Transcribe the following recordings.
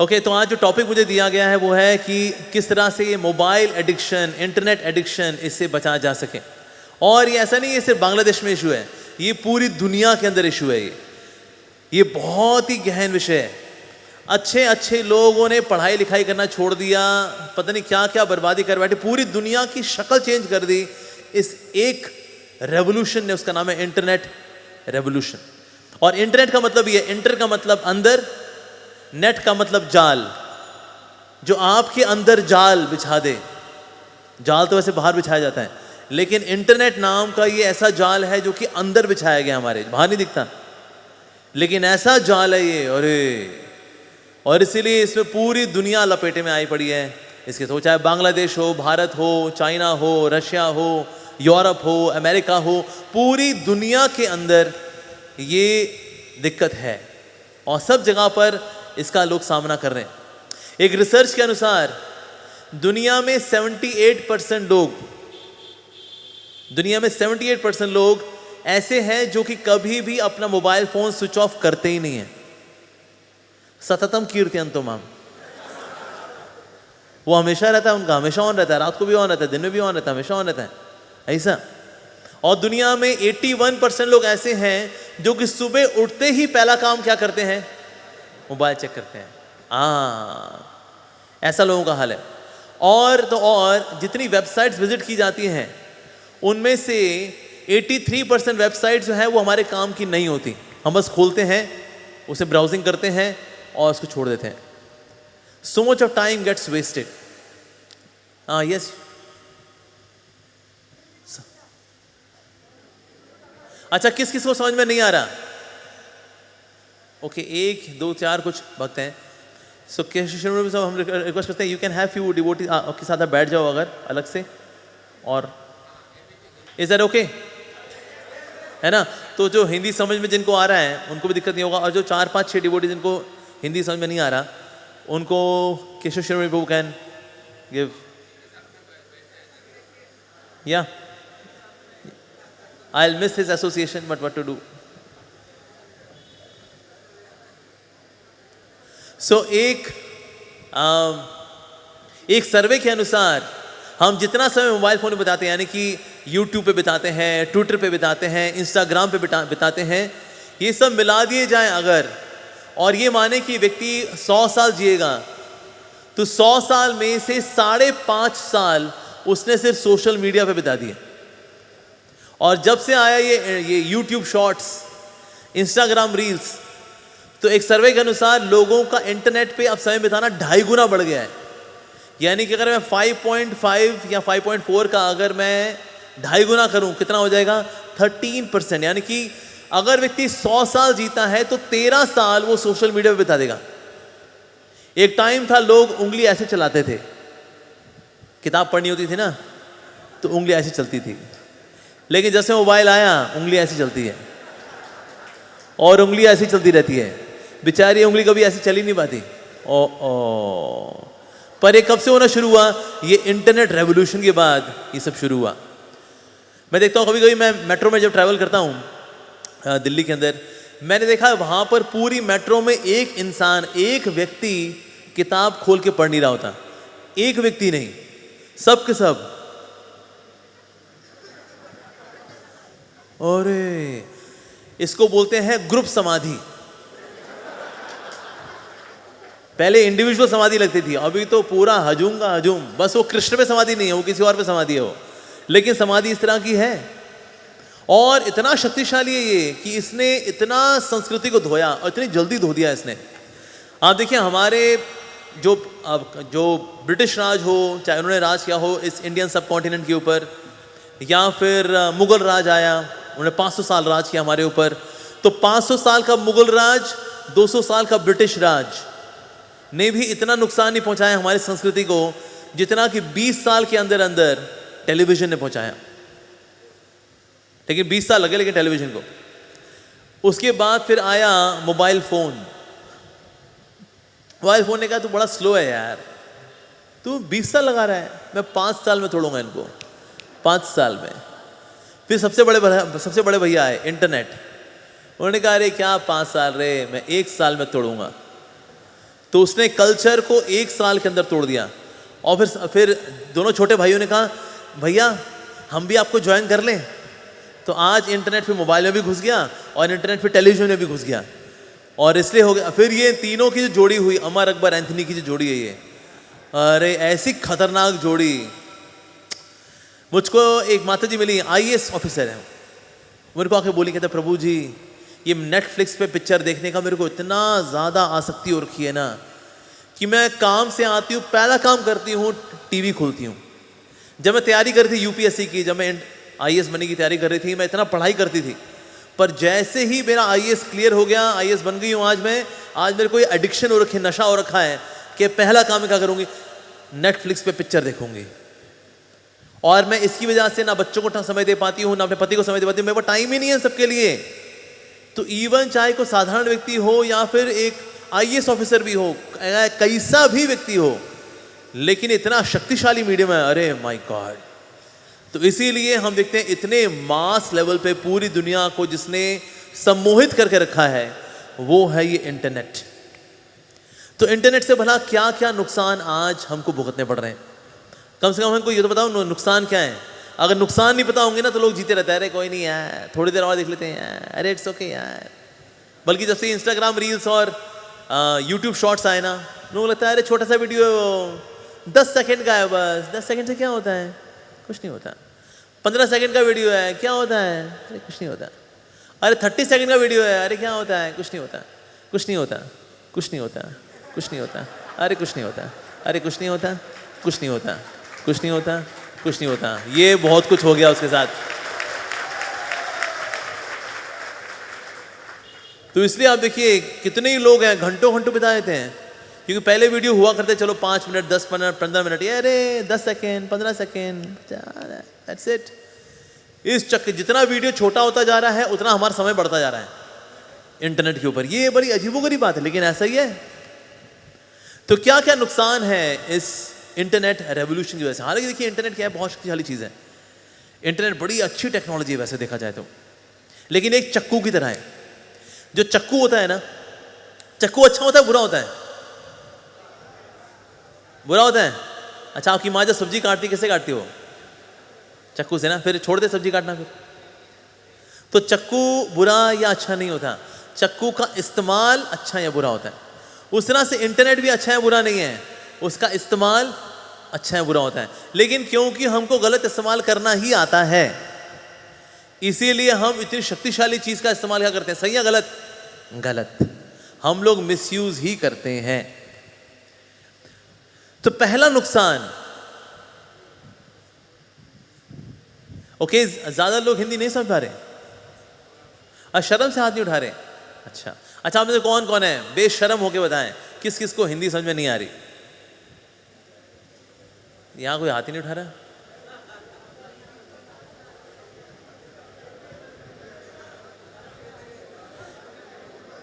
Okay, तो आज जो टॉपिक मुझे दिया गया है वो है कि किस तरह से ये मोबाइल एडिक्शन, इंटरनेट एडिक्शन, इससे बचा जा सके। और ये ऐसा नहीं है सिर्फ बांग्लादेश में इशू है, ये पूरी दुनिया के अंदर इशू है। ये बहुत ही गहन विषय है। अच्छे अच्छे लोगों ने पढ़ाई लिखाई करना छोड़ दिया, पता नहीं क्या क्या बर्बादी कर बैठे, पूरी दुनिया की शक्ल चेंज कर दी इस एक रेवोल्यूशन ने। उसका नाम है इंटरनेट रेवोल्यूशन। और इंटरनेट का मतलब ये, इंटर का मतलब अंदर, नेट का मतलब जाल, जो आपके अंदर जाल बिछा दे। जाल तो वैसे बाहर बिछाया जाता है, लेकिन इंटरनेट नाम का ये ऐसा जाल है जो कि अंदर बिछाया गया, हमारे बाहर नहीं दिखता, लेकिन ऐसा जाल है ये। और इसीलिए इसमें पूरी दुनिया लपेटे में आई पड़ी है इसके। तो चाहे बांग्लादेश हो, भारत हो, चाइना हो, रशिया हो, यूरोप हो, अमेरिका हो, पूरी दुनिया के अंदर ये दिक्कत है और सब जगह पर इसका लोग सामना कर रहे हैं। एक रिसर्च के अनुसार दुनिया में 78% लोग, दुनिया में 78% लोग ऐसे हैं जो कि कभी भी अपना मोबाइल फोन स्विच ऑफ करते ही नहीं है। सततम कीर्तयन्तु माम, वो हमेशा रहता है, उनका हमेशा ऑन रहता है, रात को भी ऑन रहता है, दिन में भी ऑन रहता है, हमेशा ऑन रहता है ऐसा। और दुनिया में 81% लोग ऐसे हैं जो कि सुबह उठते ही पहला काम क्या करते हैं? मोबाइल चेक करते हैं। ऐसा लोगों का हाल है। और जितनी वेबसाइट्स विजिट की जाती हैं उनमें से 83% वेबसाइट्स जो है वो हमारे काम की नहीं होती। हम बस खोलते हैं, उसे ब्राउजिंग करते हैं और उसको छोड़ देते हैं। So much of time gets wasted. Yes, अच्छा, किस किस को समझ में नहीं आ रहा? ओके, 1 2 4 कुछ भक्त हैं। सो हम रिक्वेस्ट करते हैं, you can have few devotee आपके साथ, आप बैठ जाओ अगर अलग से। और इज दैट ओके? है ना? तो जो हिंदी समझ में जिनको आ रहा है उनको भी दिक्कत नहीं होगा, और जो 4 5 6 डिवोटी जिनको हिंदी समझ में नहीं आ रहा उनको केशव शर्मा प्रभु कैन गिव, या I'll miss his association, but what to do? So एक सर्वे के अनुसार हम जितना समय मोबाइल फोन में बिताते हैं, यानी कि YouTube पे बिताते हैं, ट्विटर पे बिताते हैं, इंस्टाग्राम पे बिताते हैं, ये सब मिला दिए जाएं अगर, और ये माने कि व्यक्ति 100 साल जिएगा, तो 100 साल में से 5.5 साल उसने सिर्फ सोशल मीडिया पे बिता दिए। और जब से आया ये YouTube शॉर्ट्स, इंस्टाग्राम रील्स, तो एक सर्वे के अनुसार लोगों का इंटरनेट पे अब समय बिताना 2.5 गुना बढ़ गया है। यानी कि अगर मैं 5.5 या 5.4 का अगर मैं 2.5 गुना करूं, कितना हो जाएगा? 13%। यानी कि अगर व्यक्ति 100 साल जीता है तो 13 साल वो सोशल मीडिया पे बिता देगा। एक टाइम था लोग उंगली ऐसे चलाते थे, किताब पढ़नी होती थी ना तो उंगली ऐसे चलती थी, लेकिन जैसे मोबाइल आया उंगली ऐसी चलती है, और उंगली ऐसी चलती रहती है। बेचारी उंगली कभी ऐसी चल ही नहीं पाती। पर ये कब से होना शुरू हुआ? ये इंटरनेट रेवोल्यूशन के बाद ये सब शुरू हुआ। मैं देखता हूँ कभी कभी, मैं मेट्रो में जब ट्रैवल करता हूँ दिल्ली के अंदर, मैंने देखा वहाँ पर पूरी मेट्रो में एक इंसान, एक व्यक्ति किताब खोल के पढ़ नहीं रहा होता। एक व्यक्ति नहीं, सब के सब। अरे इसको बोलते हैं ग्रुप समाधि। पहले इंडिविजुअल समाधि लगती थी, अभी तो पूरा हजूम का हजूम। बस वो कृष्ण पे समाधि नहीं है, वो किसी और पे समाधि है वो, लेकिन समाधि इस तरह की है। और इतना शक्तिशाली है ये कि इसने इतना संस्कृति को धोया और इतनी जल्दी धो दिया इसने। आप देखिए, हमारे जो ब्रिटिश राज हो, चाहे उन्होंने राज किया हो इस इंडियन सब कॉन्टिनेंट के ऊपर, या फिर मुगल राज आया, उन्होंने 500 साल राज किया हमारे ऊपर, तो 500 साल का मुगल राज, 200 साल का ब्रिटिश राज ने भी इतना नुकसान नहीं पहुंचाया हमारी संस्कृति को जितना कि 20 साल के अंदर अंदर टेलीविजन ने पहुंचाया। लेकिन 20 साल लगे लेकिन टेलीविजन को। उसके बाद फिर आया मोबाइल फोन। मोबाइल फोन ने कहा तू बड़ा स्लो है यार, तू 20 साल लगा रहा है, मैं 5 साल में तोड़ूंगा इनको, 5 साल में। फिर सबसे बड़े भैया आए इंटरनेट, उन्होंने कहा अरे क्या 5 साल रे, मैं 1 साल में तोड़ूंगा। तो उसने कल्चर को 1 साल के अंदर तोड़ दिया। और फिर दोनों छोटे भाइयों ने कहा भैया हम भी आपको ज्वाइन कर लें। तो आज इंटरनेट फिर मोबाइल में भी घुस गया और इंटरनेट फिर टेलीविजन में भी घुस गया, और इसलिए हो गया। फिर ये तीनों की जो जोड़ी हुई, अमर अकबर एंथनी की जो जोड़ी है ये, अरे ऐसी खतरनाक जोड़ी। मुझको एक माता जी मिली, IAS ऑफिसर है, मेरे को आके बोली, कहते प्रभु जी ये नेटफ्लिक्स पे पिक्चर देखने का मेरे को इतना ज़्यादा आसक्ति हो रखी है ना कि मैं काम से आती हूँ, पहला काम करती हूँ टीवी खोलती हूँ। जब मैं तैयारी कर रही थी UPSC की, जब मैं IAS बनने की तैयारी कर रही थी, मैं इतना पढ़ाई करती थी, पर जैसे ही मेरा IAS क्लियर हो गया, IAS बन गई हूँ आज मेरे को ये एडिक्शन हो रखी है, नशा हो रखा है कि पहला काम क्या करूँगी, नेटफ्लिक्स पे पिक्चर देखूंगी। और मैं इसकी वजह से ना बच्चों को समय दे पाती हूँ, ना अपने पति को समय दे पाती हूँ, मेरे पास टाइम ही नहीं है सबके लिए। तो इवन चाहे कोई साधारण व्यक्ति हो या फिर एक IAS ऑफिसर भी हो, कैसा भी व्यक्ति हो, लेकिन इतना शक्तिशाली मीडियम है, अरे माय गॉड। तो इसीलिए हम देखते हैं इतने मास लेवल पे पूरी दुनिया को जिसने सम्मोहित करके रखा है वो है ये इंटरनेट। तो इंटरनेट से भला क्या क्या नुकसान आज हमको भुगतने पड़ रहे हैं, कम से कम हमको ये तो बताओ नुकसान क्या है। अगर नुकसान नहीं पता होंगे ना तो लोग जीते रहते हैं, अरे कोई नहीं यार, थोड़ी देर और देख लेते हैं यार, अरे इट्स ओके यार। बल्कि जब से इंस्टाग्राम रील्स और यूट्यूब शॉर्ट्स आए ना, लोगों को लगता है अरे छोटा सा वीडियो है वो, 10 सेकंड का है, बस 10 सेकंड से क्या होता है, कुछ नहीं होता। 15 सेकंड का वीडियो है, क्या होता है, अरे कुछ नहीं होता। अरे 30 सेकंड का वीडियो है, अरे क्या होता है, कुछ नहीं होता, कुछ नहीं होता, कुछ नहीं होता, कुछ नहीं होता, अरे कुछ नहीं होता, अरे कुछ नहीं होता, कुछ नहीं होता, कुछ नहीं होता, कुछ नहीं होता। ये बहुत कुछ हो गया उसके साथ। तो इसलिए आप देखिए कितने ही लोग हैं घंटों घंटों बिता देते हैं, क्योंकि पहले वीडियो हुआ करते चलो 5 मिनट, 10 मिनट, 15 मिनट, ये अरे 10 सेकेंड, 15 सेकेंड, दैट्स इट। इस चक्कर जितना वीडियो छोटा होता जा रहा है उतना हमारा समय बढ़ता जा रहा है इंटरनेट के ऊपर। ये बड़ी अजीबोगरीब बात है, लेकिन ऐसा ही है। तो क्या क्या नुकसान है इस इंटरनेट रेवोल्यूशन की वजह से। हालांकि देखिए इंटरनेट क्या है, बहुत शक्तिशाली चीज़ है, इंटरनेट बड़ी अच्छी टेक्नोलॉजी है वैसे देखा जाए तो, लेकिन एक चक्कू की तरह है। जो चक्कू होता है ना, चक्कू अच्छा होता है बुरा होता है, बुरा होता है। अच्छा आपकी माँ जब सब्जी काटती कैसे काटती हो, चक्कू से ना, फिर छोड़ दे सब्जी काटना फिर। तो चक्कू बुरा या अच्छा नहीं होता, चक्कू का इस्तेमाल अच्छा या बुरा होता है। उस तरह से इंटरनेट भी अच्छा है बुरा नहीं है, उसका इस्तेमाल अच्छा है बुरा होता है। लेकिन क्योंकि हमको गलत इस्तेमाल करना ही आता है, इसीलिए हम इतनी शक्तिशाली चीज का इस्तेमाल क्या करते हैं, सही या गलत, गलत। हम लोग मिसयूज ही करते हैं। तो पहला नुकसान, ओके ज्यादा लोग हिंदी नहीं समझ पा रहे, शर्म से हाथ नहीं उठा रहे। अच्छा आप में से कौन कौन है बेशर्म होके बताएं, किस किस को हिंदी समझ में नहीं आ रही। यहां कोई हाथ ही नहीं उठा रहा।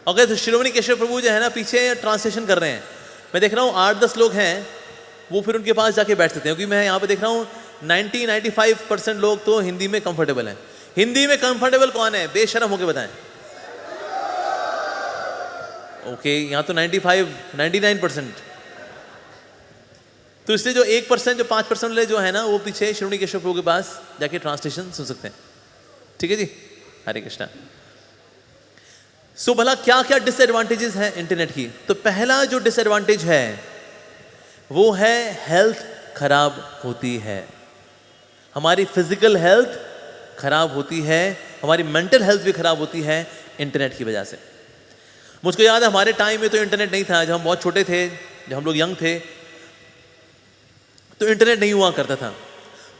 ओके तो श्रीमणी केशव प्रभु जो है ना पीछे ट्रांसलेशन कर रहे हैं, मैं देख रहा हूँ 8-10 लोग हैं, वो फिर उनके पास जाके बैठ सकते हैं, क्योंकि मैं यहाँ पे देख रहा हूँ 90-95% लोग तो हिंदी में कंफर्टेबल हैं। हिंदी में कंफर्टेबल कौन है, बेशरम होके बताएं। ओके यहाँ तो 99%। तो इसलिए जो 1%, जो 5% वाले जो है ना, वो पीछे श्रीमणी केशव प्रभु के पास जाके ट्रांसलेशन सुन सकते हैं। ठीक है जी, हरे कृष्णा। सो भला क्या क्या डिसएडवांटेजेस हैं इंटरनेट की। तो पहला जो डिसएडवांटेज है वो है हेल्थ खराब होती है, हमारी फिजिकल हेल्थ खराब होती है, हमारी मेंटल हेल्थ भी खराब होती है इंटरनेट की वजह से। मुझको याद है हमारे टाइम में तो इंटरनेट नहीं था, जब हम बहुत छोटे थे, जब हम लोग यंग थे तो इंटरनेट नहीं हुआ करता था।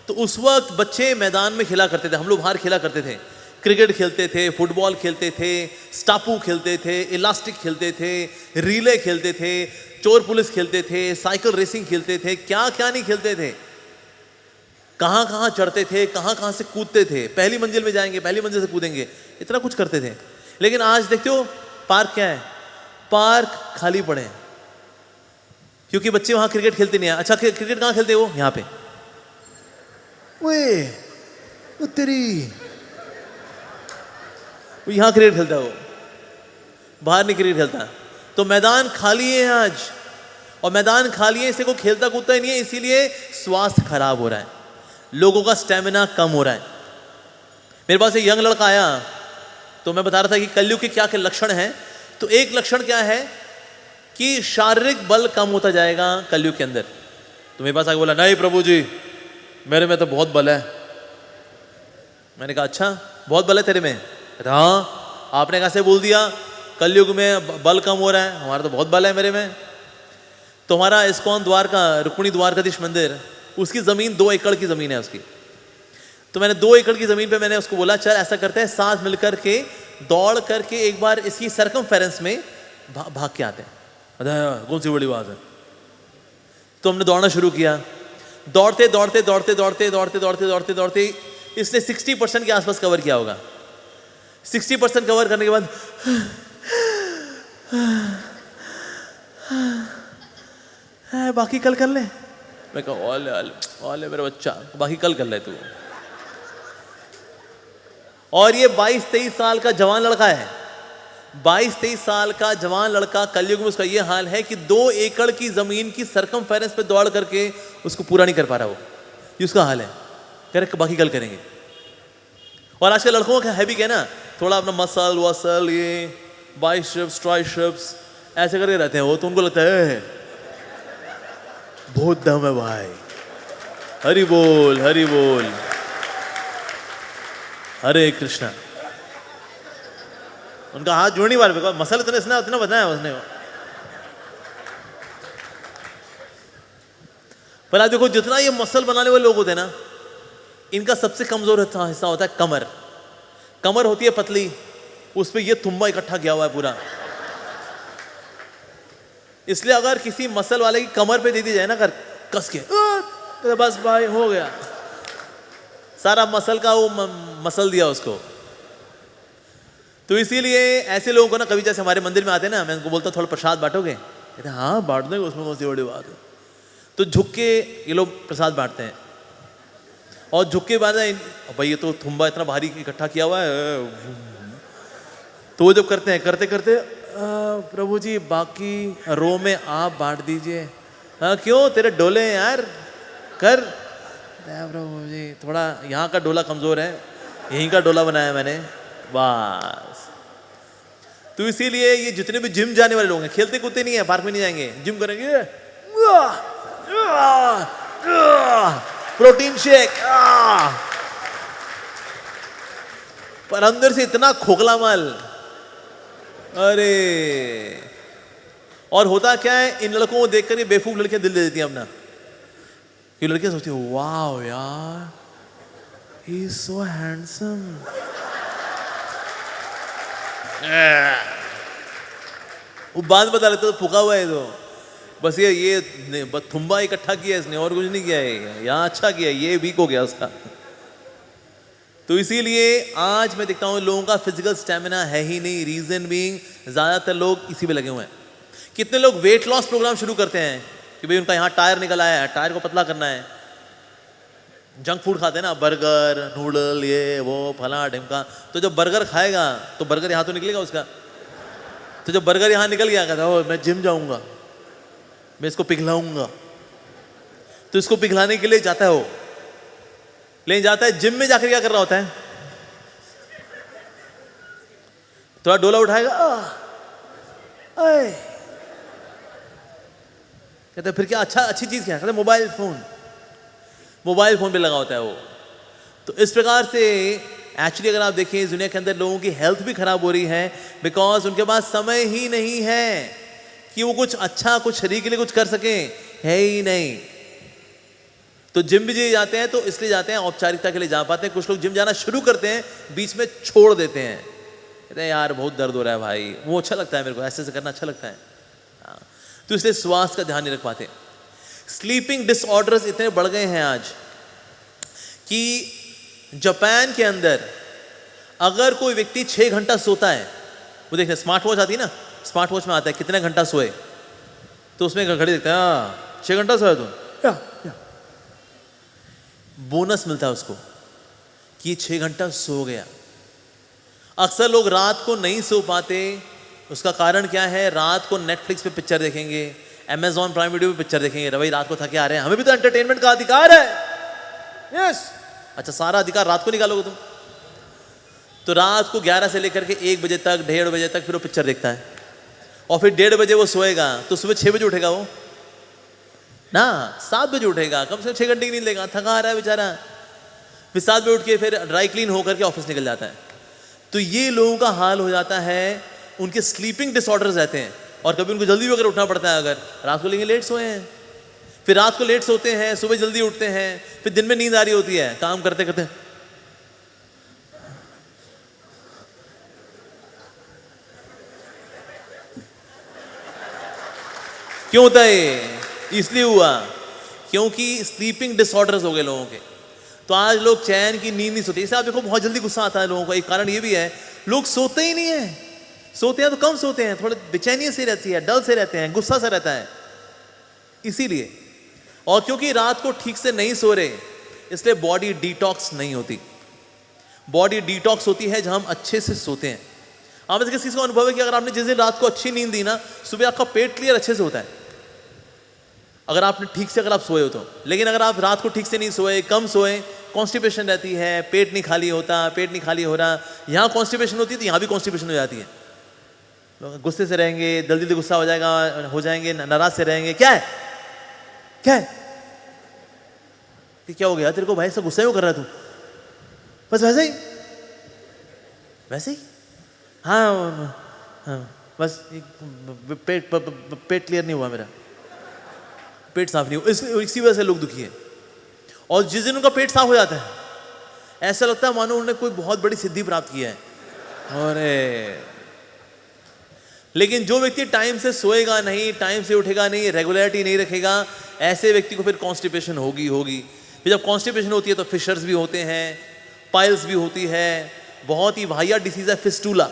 तो उस वक्त बच्चे मैदान में खेला करते थे, हम लोग बाहर खेला करते थे, क्रिकेट खेलते थे, फुटबॉल खेलते थे, स्टापू खेलते थे, इलास्टिक खेलते थे, रिले खेलते थे, चोर पुलिस खेलते थे, साइकिल रेसिंग खेलते थे, क्या क्या नहीं खेलते थे, कहाँ कहाँ चढ़ते थे, कहाँ कहाँ से कूदते थे, पहली मंजिल में जाएंगे, पहली मंजिल से कूदेंगे, इतना कुछ करते थे। लेकिन आज देखते हो पार्क क्या है, पार्क खाली पड़े हैं, क्योंकि बच्चे वहाँ क्रिकेट खेलते नहीं है। अच्छा क्रिकेट कहाँ खेलते हो, यहाँ पे, वो तेरी यहाँ क्रिकेट खेलता है, वो बाहर नहीं क्रिकेट खेलता। तो मैदान खाली है आज, और मैदान खाली है, इसे को खेलता कूदता ही नहीं है, इसीलिए स्वास्थ्य खराब हो रहा है, लोगों का स्टेमिना कम हो रहा है। मेरे पास एक यंग लड़का आया तो मैं बता रहा था कि कलयुग के क्या क्या लक्षण हैं। तो एक लक्षण क्या है कि शारीरिक बल कम होता जाएगा कलयुग के अंदर। तो मेरे पास आके बोला, नहीं प्रभु जी मेरे में तो बहुत बल है। मैंने कहा अच्छा बहुत बल है तेरे में? हाँ। आपने कैसे बोल दिया कलयुग में बल कम हो रहा है? हमारा तो बहुत बल है मेरे में। तो हमारा इस्कॉन द्वारका, रुक्मिणी द्वारकाधीश मंदिर, उसकी ज़मीन 2 एकड़ की ज़मीन है उसकी। तो मैंने 2 एकड़ की ज़मीन पे मैंने उसको बोला चल ऐसा करते हैं, साथ मिलकर के दौड़ करके एक बार इसकी सरकमफेरेंस में भाग के आते हैं। कौन सी बड़ी बात है। तो हमने दौड़ना शुरू किया, दौड़ते दौड़ते दौड़ते दौड़ते दौड़ते दौड़ते दौड़ते दौड़ते इसने 60% के आसपास कवर किया होगा। 60% कवर करने के बाद बाकी कल कर ले। मैं कहा ओले ओले मेरा बच्चा, बाकी कल कर ले तू। और ये 22-23 साल का जवान लड़का है, 22-23 साल का जवान लड़का, कलयुग में उसका ये हाल है कि 2 एकड़ की जमीन की सरकमफेरेंस पे दौड़ करके उसको पूरा नहीं कर पा रहा। वो ये उसका हाल है, कह रहे बाकी कल करेंगे। और आजकल लड़कों का है भी क्या ना, थोड़ा अपना मसल वसल, ये बाइसेप्स ट्राइसेप्स ऐसे करके रहते हैं वो, तो उनको लगता है बहुत दम है भाई। हरि बोल हरि बोल, हरे कृष्णा। उनका हाथ जोड़ नहीं पा रहा, मसल इतना बताया उसने। पर आज देखो जितना ये मसल बनाने वाले लोग होते हैं ना, इनका सबसे कमजोर हिस्सा होता है कमर। कमर होती है पतली, उस पर ये तुम्बा इकट्ठा किया हुआ है पूरा। इसलिए अगर किसी मसल वाले की कमर पे दे दी जाए ना कर कस के, तो बस भाई हो गया, सारा मसल का वो मसल दिया उसको। तो इसीलिए ऐसे लोगों को ना, कभी जैसे हमारे मंदिर में आते हैं ना, मैं उनको बोलता थोड़ा प्रसाद बांटोगे? कहते हाँ बांट देंगे, उसमें कौन सी बड़ी बात है। तो झुक के ये लोग प्रसाद बांटते हैं, और झुक के बाद भाई ये तो थुम्बा इतना भारी इकट्ठा किया हुआ है। तो वो जब करते हैं, करते करते प्रभु जी बाकी रो में आप बांट दीजिए। हाँ क्यों, तेरे डोले हैं यार, कर। प्रभु जी थोड़ा यहाँ का डोला कमजोर है, यहीं का डोला बनाया मैंने बस। तो इसीलिए ये जितने भी जिम जाने वाले लोग हैं, खेलते कूदते नहीं है, पार्क में नहीं जाएंगे, जिम करेंगे, प्रोटीन शेक, पर अंदर से इतना खोखला माल। अरे और होता क्या है, इन लड़कों को देखकर ये बेवकूफ लड़कियां दिल दे देती हैं अपना। ये लड़कियां सोचती हैं वाह यार ही इज सो हैंडसम। वो बात बता लेते तो फूका हुआ है, तो बस ये थुम्बा इकट्ठा किया इसने, और कुछ नहीं किया है। यहाँ अच्छा किया, ये वीक हो गया उसका। तो इसीलिए आज मैं देखता हूँ लोगों का फिजिकल स्टेमिना है ही नहीं। रीजन बीइंग ज्यादातर लोग इसी पे लगे हुए हैं। कितने लोग वेट लॉस प्रोग्राम शुरू करते हैं कि भाई उनका यहाँ टायर निकल आया है, टायर को पतला करना है। जंक फूड खाते हैं ना, बर्गर नूडल ये वो फला ढिमका। तो जब बर्गर खाएगा तो बर्गर यहाँ तो निकलेगा उसका। तो जब बर्गर यहाँ निकल गया, कहता है मैं जिम जाऊंगा, मैं इसको पिघलाऊंगा। तो इसको पिघलाने के लिए जाता है वो, लेकिन जाता है जिम में जाकर क्या कर रहा होता है, थोड़ा डोला उठाएगा, कहते फिर क्या अच्छा अच्छी चीज क्या है, कहते मोबाइल फोन पे लगा होता है वो। तो इस प्रकार से एक्चुअली अगर आप देखें इस दुनिया के अंदर लोगों की हेल्थ भी खराब हो रही है, बिकॉज उनके पास समय ही नहीं है कि वो कुछ अच्छा कुछ शरीर के लिए कुछ कर सके, है ही नहीं। तो जिम भी जाते हैं तो इसलिए जाते हैं औपचारिकता के लिए जा पाते हैं। कुछ लोग जिम जाना शुरू करते हैं, बीच में छोड़ देते हैं, कहते हैं यार बहुत दर्द हो रहा है भाई, वो अच्छा लगता है मेरे को, ऐसे करना अच्छा लगता है। तो इसलिए स्वास्थ्य का ध्यान नहीं रख पाते। स्लीपिंग डिसऑर्डर्स इतने बढ़ गए हैं आज कि जापान के अंदर अगर कोई व्यक्ति 6 घंटा सोता है, वो देखते स्मार्ट वॉच आती है ना, स्मार्ट वॉच में आता है कितने घंटा सोए, तो उसमें घड़ी देखते हैं 6 घंटा सोया तुम, बोनस मिलता है उसको कि 6 घंटा सो गया। अक्सर लोग रात को नहीं सो पाते, उसका कारण क्या है, रात को नेटफ्लिक्स पे पिक्चर देखेंगे, Amazon प्राइम वीडियो पे पिक्चर देखेंगे, भाई रात को थके आ रहे हैं, हमें भी तो एंटरटेनमेंट का अधिकार है। यस, अच्छा सारा अधिकार रात को निकालोगे तुम? तो रात को 11 से लेकर के 1 बजे तक, 1:30 बजे तक फिर वो पिक्चर देखता है, और फिर 1:30 बजे वो सोएगा, तो सुबह 6 बजे उठेगा वो ना, 7 बजे उठेगा, कम से कम 6 घंटे की नींद लेगा, थका आ रहा है बेचारा। फिर 7 बजे उठ के फिर ड्राई क्लीन होकर के ऑफिस निकल जाता है। तो ये लोगों का हाल हो जाता है, उनके स्लीपिंग डिसऑर्डर्स रहते हैं, और कभी उनको जल्दी भी अगर उठना पड़ता है, अगर रात को लेकिन लेट सोए हैं, फिर रात को लेट सोते हैं, सुबह जल्दी उठते हैं, फिर दिन में नींद आ रही होती है काम करते करते। क्यों होता है ये? इसलिए हुआ क्योंकि स्लीपिंग डिसऑर्डर्स हो गए लोगों के। तो आज लोग चैन की नींद नहीं सोते। इसे आप देखो बहुत जल्दी गुस्सा आता है लोगों को। एक कारण ये भी है, लोग सोते ही नहीं है, सोते हैं तो कम सोते हैं, थोड़े बेचैनी से रहती है, डल से रहते हैं, गुस्सा सा रहता है, इसीलिए। और क्योंकि रात को ठीक से नहीं सो रहे, इसलिए बॉडी डिटॉक्स नहीं होती। बॉडी डिटॉक्स होती है जब हम अच्छे से सोते हैं। आप किस चीज का अनुभव है कि अगर आपने जिस दिन रात को अच्छी नींद दी ना, सुबह आपका पेट क्लियर अच्छे से होता है, अगर आपने ठीक से अगर आप सोए हो तो। लेकिन अगर आप रात को ठीक से नहीं सोए, कम सोए, कॉन्स्टिपेशन रहती है, पेट नहीं खाली होता, पेट नहीं खाली हो रहा। यहाँ कॉन्स्टिपेशन होती है तो यहाँ भी कॉन्स्टिपेशन हो जाती है। लोग गुस्से से रहेंगे, जल्दी जल्दी गुस्सा हो जाएंगे, नाराज से रहेंगे। क्या है क्या है कि क्या हो गया तेरे को भाई, सब गुस्सा क्यों कर रहा तू? बस वैसे ही वैसे ही। हाँ, बस पेट क्लियर नहीं हुआ, मेरा पेट साफ नहीं हुआ, इसी वजह से लोग दुखी है। और जिस दिन उनका पेट साफ हो जाता है, ऐसा लगता है मानो उन्होंने कोई बहुत बड़ी सिद्धि प्राप्त किया है। अरे लेकिन जो व्यक्ति टाइम से सोएगा नहीं, टाइम से उठेगा नहीं, रेगुलरिटी नहीं रखेगा, ऐसे व्यक्ति को फिर कॉन्स्टिपेशन होगी। फिर जब कॉन्स्टिपेशन होती है तो फिशर्स भी होते हैं, पाइल्स भी होती है, बहुत ही वाहियात डिसीज है फिस्टूला।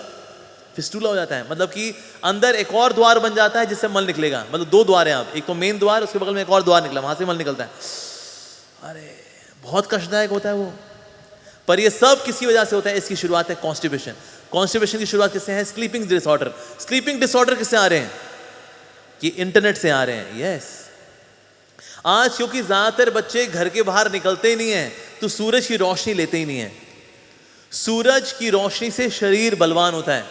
फिस्टूला हो जाता है, मतलब कि अंदर एक और द्वार बन जाता है जिससे मल निकलेगा। मतलब 2 द्वार हैं, आप एक तो मेन द्वार, उसके बगल में एक और द्वार निकला, वहां से मल निकलता है। अरे बहुत कष्टदायक होता है वो। पर ये सब किसी वजह से होता है। इसकी शुरुआत है कॉन्स्टिपेशन। कॉन्स्टिपेशन की शुरुआत किससे है? Sleeping disorder. स्लीपिंग डिसऑर्डर किससे आ रहे हैं? कि इंटरनेट से आ रहे हैं। यस, आज क्योंकि ज्यादातर बच्चे घर के बाहर निकलते ही नहीं है, तो सूरज की रोशनी लेते ही नहीं है। सूरज की रोशनी से शरीर बलवान होता है,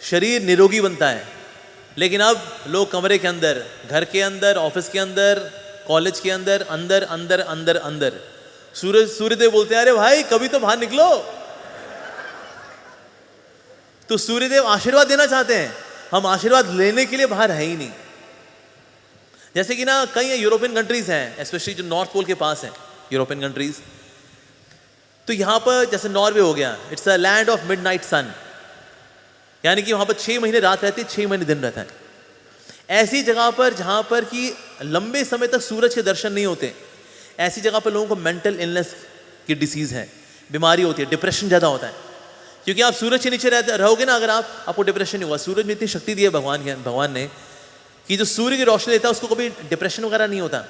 शरीर निरोगी बनता है। लेकिन अब लोग कमरे के अंदर, घर के अंदर, ऑफिस के अंदर, कॉलेज के अंदर, अंदर अंदर अंदर अंदर। सूर्यदेव बोलते हैं, अरे भाई कभी तो बाहर निकलो। तो सूर्यदेव आशीर्वाद देना चाहते हैं, हम आशीर्वाद लेने के लिए बाहर है ही नहीं। जैसे कि ना कई यूरोपियन कंट्रीज हैं, स्पेशली जो नॉर्थ पोल के पास हैं यूरोपियन कंट्रीज, तो यहां पर जैसे नॉर्वे हो गया, it's a land of midnight sun, यानी कि वहां पर 6 महीने रात रहती है, 6 महीने दिन रहता है। ऐसी जगह पर जहां पर कि लंबे समय तक सूरज के दर्शन नहीं होते, ऐसी जगह पर लोगों को मेंटल इलनेस की डिसीज है, बीमारी होती है, डिप्रेशन ज्यादा होता है। क्योंकि आप सूरज के नीचे रहोगे ना, अगर आपको डिप्रेशन नहीं होगा। सूरज में इतनी शक्ति दी है भगवान ने कि जो सूर्य की रोशनी देता है उसको कभी डिप्रेशन वगैरह नहीं होता।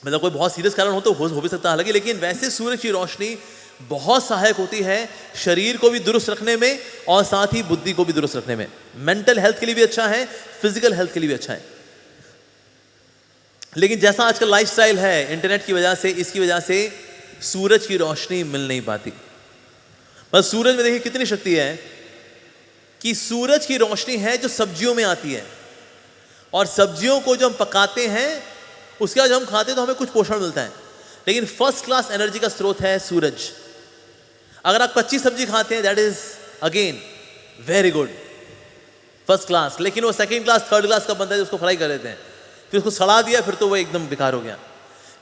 मतलब कोई बहुत सीरियस कारण हो तो हो भी सकता है हालांकि, लेकिन वैसे सूरज की रोशनी बहुत सहायक होती है शरीर को भी दुरुस्त रखने में और साथ ही बुद्धि को भी दुरुस्त रखने में। मेंटल हेल्थ के लिए भी अच्छा है, फिजिकल हेल्थ के लिए भी अच्छा है। लेकिन जैसा आजकल लाइफस्टाइल है, इंटरनेट की वजह से, इसकी वजह से सूरज की रोशनी मिल नहीं पाती। बस सूरज में देखिए कितनी शक्ति है कि सूरज की रोशनी है जो सब्जियों में आती है, और सब्जियों को जो हम पकाते हैं उसके बाद जब हम खाते हैं तो हमें कुछ पोषण मिलता है। लेकिन फर्स्ट क्लास एनर्जी का स्रोत है सूरज। अगर आप कच्ची सब्जी खाते हैं, that is again very good, first class. लेकिन वो सेकंड क्लास, थर्ड क्लास का बनता है, उसको फ्राई कर देते हैं, फिर उसको सड़ा दिया, फिर तो वो एकदम बेकार हो गया।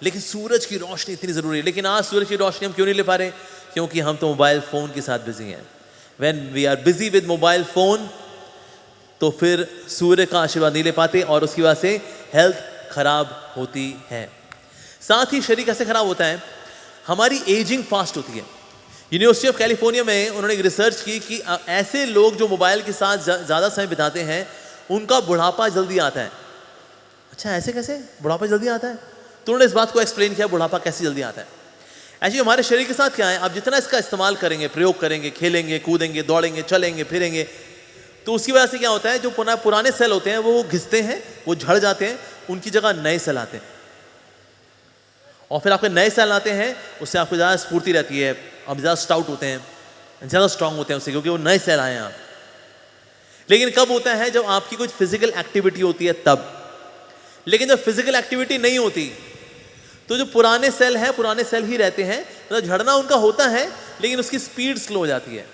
लेकिन सूरज की रोशनी इतनी जरूरी है। लेकिन आज सूरज की रोशनी हम क्यों नहीं ले पा रहे? क्योंकि हम तो मोबाइल फोन के साथ बिजी हैं। When we are busy with mobile phone, तो फिर सूर्य का आशीर्वाद नहीं ले पाते और उसकी वजह से हेल्थ खराब होती है। साथ ही शरीर कैसे खराब होता है? हमारी एजिंग फास्ट होती है। यूनिवर्सिटी ऑफ कैलिफोर्निया में उन्होंने एक रिसर्च की कि ऐसे लोग जो मोबाइल के साथ ज़्यादा समय बिताते हैं उनका बुढ़ापा जल्दी आता है। अच्छा, ऐसे कैसे बुढ़ापा जल्दी आता है? तो उन्होंने इस बात को एक्सप्लेन किया, बुढ़ापा कैसे जल्दी आता है। ऐसे हमारे शरीर के साथ क्या है, आप जितना इसका इस्तेमाल करेंगे, प्रयोग करेंगे, खेलेंगे, कूदेंगे, दौड़ेंगे, चलेंगे, फिरेंगे, तो उसकी वजह से क्या होता है, जो पुराने सेल होते हैं वो घिसते हैं, वो झड़ जाते हैं, उनकी जगह नए सेल आते हैं, और फिर आपके नए सेल आते हैं, उससे आपको ज़्यादा स्फूर्ति रहती है, आप ज़्यादा स्टाउट होते हैं, ज़्यादा स्ट्रांग होते हैं उससे, क्योंकि वो नए सेल आए हैं आप। लेकिन कब होता है, जब आपकी कुछ फिजिकल एक्टिविटी होती है तब। लेकिन जब फिजिकल एक्टिविटी नहीं होती तो जो पुराने सेल हैं, पुराने सेल ही रहते हैं, मतलब झड़ना उनका होता है लेकिन उसकी स्पीड स्लो हो जाती है।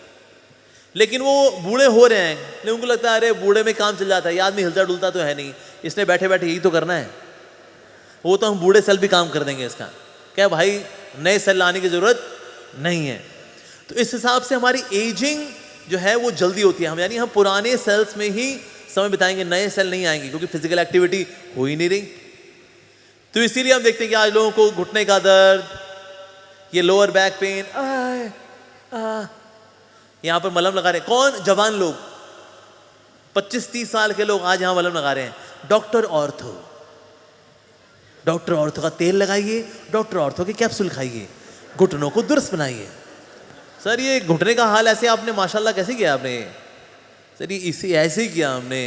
लेकिन वो बूढ़े हो रहे हैं, लेकिन उनको लगता है अरे बूढ़े में काम चल जाता है, ये आदमी हिलता डुलता तो है नहीं, इसने बैठे बैठे यही तो करना है, वो तो हम बूढ़े सेल भी काम कर देंगे इसका, क्या भाई नए सेल लाने की जरूरत नहीं है। तो इस हिसाब से हमारी एजिंग जो है वो जल्दी होती है, हम यानी हम पुराने सेल्स में ही समय बिताएंगे, नए सेल नहीं आएंगे, क्योंकि फिजिकल एक्टिविटी हो ही नहीं रही। तो इसीलिए हम देखते हैं कि आज लोगों को घुटने का दर्द, ये लोअर बैक पेन, यहां पर मलहम लगा रहे हैं। कौन? जवान लोग, 25-30 साल के लोग आज यहां मलहम लगा रहे हैं। डॉक्टर ऑर्थो, डॉक्टर ऑर्थो का तेल लगाइए, डॉक्टर ऑर्थो के कैप्सूल खाइए, घुटनों को दुरुस्त बनाइए। सर ये घुटने का हाल ऐसे आपने माशाल्लाह कैसे किया आपने? सर ये इसे ऐसे ही किया हमने।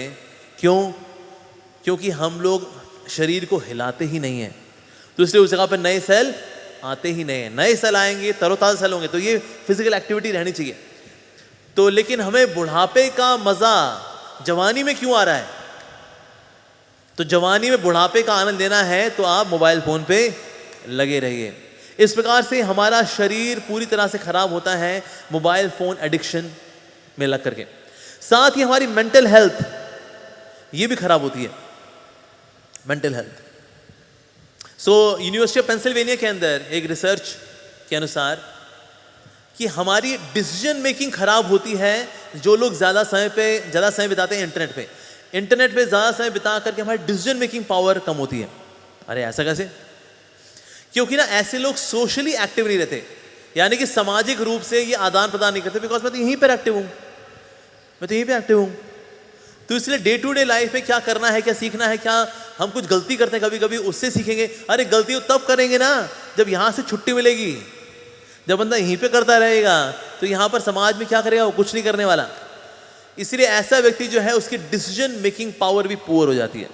क्यों? क्योंकि हम लोग शरीर को हिलाते ही नहीं हैं, तो इसलिए उस जगह पर नए सेल आते ही नहीं हैं। नए सेल आएंगे, तरोताज़ा सेल होंगे, तो ये फिजिकल एक्टिविटी रहनी चाहिए। तो लेकिन हमें बुढ़ापे का मजा जवानी में क्यों आ रहा है? तो जवानी में बुढ़ापे का आनंद लेना है तो आप मोबाइल फोन पे लगे रहिए। इस प्रकार से हमारा शरीर पूरी तरह से खराब होता है मोबाइल फोन एडिक्शन में लग करके। साथ ही हमारी मेंटल हेल्थ ये भी खराब होती है, mental health. So university of Pennsylvania के अंदर एक रिसर्च के अनुसार कि हमारी डिसीजन मेकिंग खराब होती है जो लोग ज़्यादा समय बिताते हैं इंटरनेट पे ज़्यादा समय बिता करके हमारी डिसीजन मेकिंग पावर कम होती है। अरे ऐसा कैसे? क्योंकि ना ऐसे लोग सोशली एक्टिव नहीं रहते, यानी कि सामाजिक रूप से ये आदान प्रदान नहीं करते, बिकॉज मैं तो यहीं पर एक्टिव हूँ, मैं तो यहीं पे एक्टिव हूँ। तो इसलिए डे टू डे लाइफ में क्या करना है, क्या सीखना है, क्या हम कुछ गलती करते हैं कभी कभी, उससे सीखेंगे। अरे गलती तब करेंगे ना जब यहाँ से छुट्टी मिलेगी। जब बंदा यहीं पे करता रहेगा तो यहाँ पर समाज में क्या करेगा? वो कुछ नहीं करने वाला। इसलिए ऐसा व्यक्ति जो है उसकी डिसीजन मेकिंग पावर भी पुअर हो जाती है।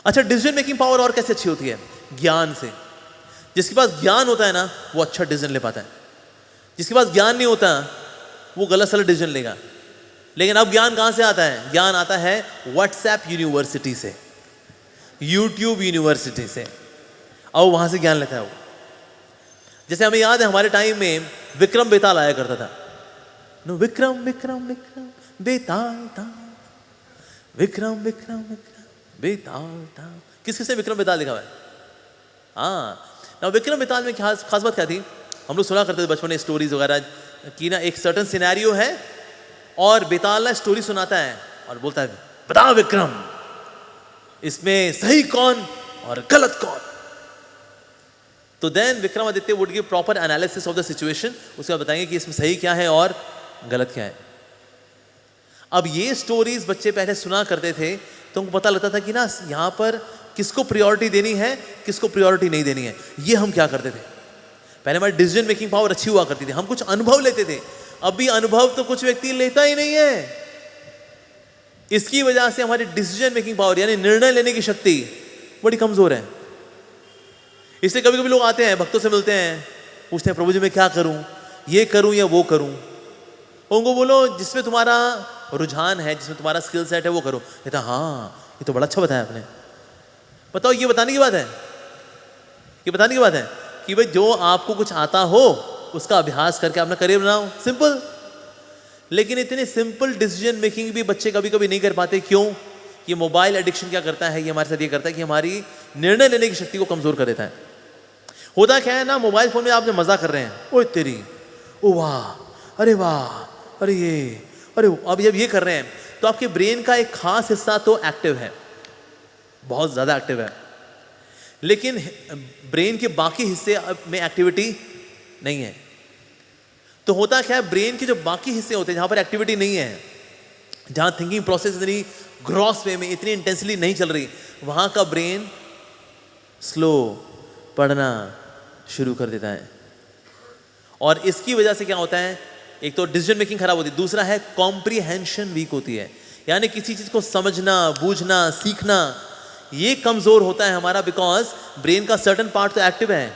अच्छा, डिसीजन मेकिंग पावर और कैसे अच्छी होती है? ज्ञान से। जिसके पास ज्ञान होता है ना वो अच्छा डिसीजन ले पाता है, जिसके पास ज्ञान नहीं होता वो गलत सलत डिसीजन लेगा। लेकिन अब ज्ञान कहां से आता है? ज्ञान आता है व्हाट्सएप यूनिवर्सिटी से, यूट्यूब यूनिवर्सिटी से, और वहां से ज्ञान लेता है वो। जैसे हमें याद है हमारे टाइम में विक्रम बेताल आया करता था। नो विक्रम विक्रम विक्रम बेताल था, विक्रम विक्रम विक्रम बेताल था। किस किसने विक्रम बेताल लिखा हुआ है? हाँ ना, विक्रम बेताल में खास बात क्या थी? हम लोग सुना करते थे बचपन में स्टोरीज वगैरह की ना, एक सर्टन सिनेरियो है और बेताल ना स्टोरी सुनाता है और बोलता है बताओ विक्रम इसमें सही कौन और गलत कौन। तो then Vikramaditya would give proper analysis of the situation, उसके बाद बताएंगे कि इसमें सही क्या है और गलत क्या है। अब ये स्टोरीज बच्चे पहले सुना करते थे तो उनको पता लगता था कि ना यहाँ पर किसको प्रायोरिटी देनी है, किसको प्रायोरिटी नहीं देनी है। ये हम क्या करते थे, पहले हमारी डिसीजन मेकिंग पावर अच्छी हुआ करती थी, हम कुछ अनुभव लेते थे। अभी अनुभव तो कुछ व्यक्ति लेता ही नहीं है। इसकी वजह से हमारी डिसीजन मेकिंग पावर यानी निर्णय लेने की शक्ति बड़ी कमजोर है। इसलिए कभी कभी लोग आते हैं, भक्तों से मिलते हैं, पूछते हैं प्रभु जी मैं क्या करूं, ये करूं या वो करूं। उनको बोलो जिसमें तुम्हारा रुझान है, जिसमें तुम्हारा स्किल सेट है वो करो। कहता हाँ ये तो बड़ा अच्छा बताया आपने। बताओ ये बताने की बात है, ये बताने की बात है कि भाई जो आपको कुछ आता हो उसका अभ्यास करके अपना करियर बनाओ, सिंपल। लेकिन इतनी सिंपल डिसीजन मेकिंग भी बच्चे कभी कभी नहीं कर पाते। क्यों? ये मोबाइल एडिक्शन क्या करता है, ये हमारे साथ ये करता है कि हमारी निर्णय लेने की शक्ति को कमजोर कर देता है। होता क्या है ना, मोबाइल फोन में आप जो मजा कर रहे हैं, ओए तेरी, ओ वाह, अरे वाह, अरे ये, अरे अब जब ये कर रहे हैं तो आपके ब्रेन का एक खास हिस्सा तो एक्टिव है, बहुत ज्यादा एक्टिव है, लेकिन ब्रेन के बाकी हिस्से में एक्टिविटी नहीं है। तो होता क्या है, ब्रेन के जो बाकी हिस्से होते हैं जहां पर एक्टिविटी नहीं है, जहां थिंकिंग प्रोसेस इतनी ग्रॉस वे में इतनी इंटेंसली नहीं चल रही, वहां का ब्रेन स्लो पढ़ना शुरू कर देता है। और इसकी वजह से क्या होता है, एक तो डिसीजन मेकिंग खराब होती है, दूसरा है कॉम्प्रीहेंशन वीक होती है, यानी किसी चीज को समझना, बूझना, सीखना ये कमजोर होता है हमारा, बिकॉज ब्रेन का सर्टन पार्ट तो एक्टिव है,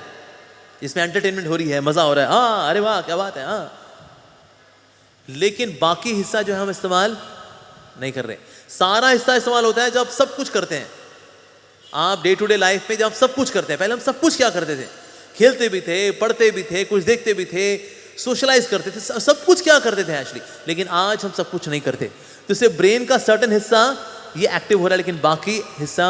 इसमें एंटरटेनमेंट हो रही है, मजा हो रहा है, हाँ अरे वाह क्या बात है, हाँ, लेकिन बाकी हिस्सा जो है हम इस्तेमाल नहीं कर रहे। सारा हिस्सा इस्तेमाल होता है जब आप सब कुछ करते हैं। आप डे टू डे लाइफ में जब आप सब कुछ करते हैं, पहले हम सब कुछ क्या करते थे, खेलते भी थे, पढ़ते भी थे, कुछ देखते भी थे, सोशलाइज करते थे, सब कुछ क्या करते थे एक्चुअली, लेकिन आज हम सब कुछ नहीं करते। तो इससे ब्रेन का सर्टन हिस्सा ये एक्टिव हो रहा है, लेकिन बाकी हिस्सा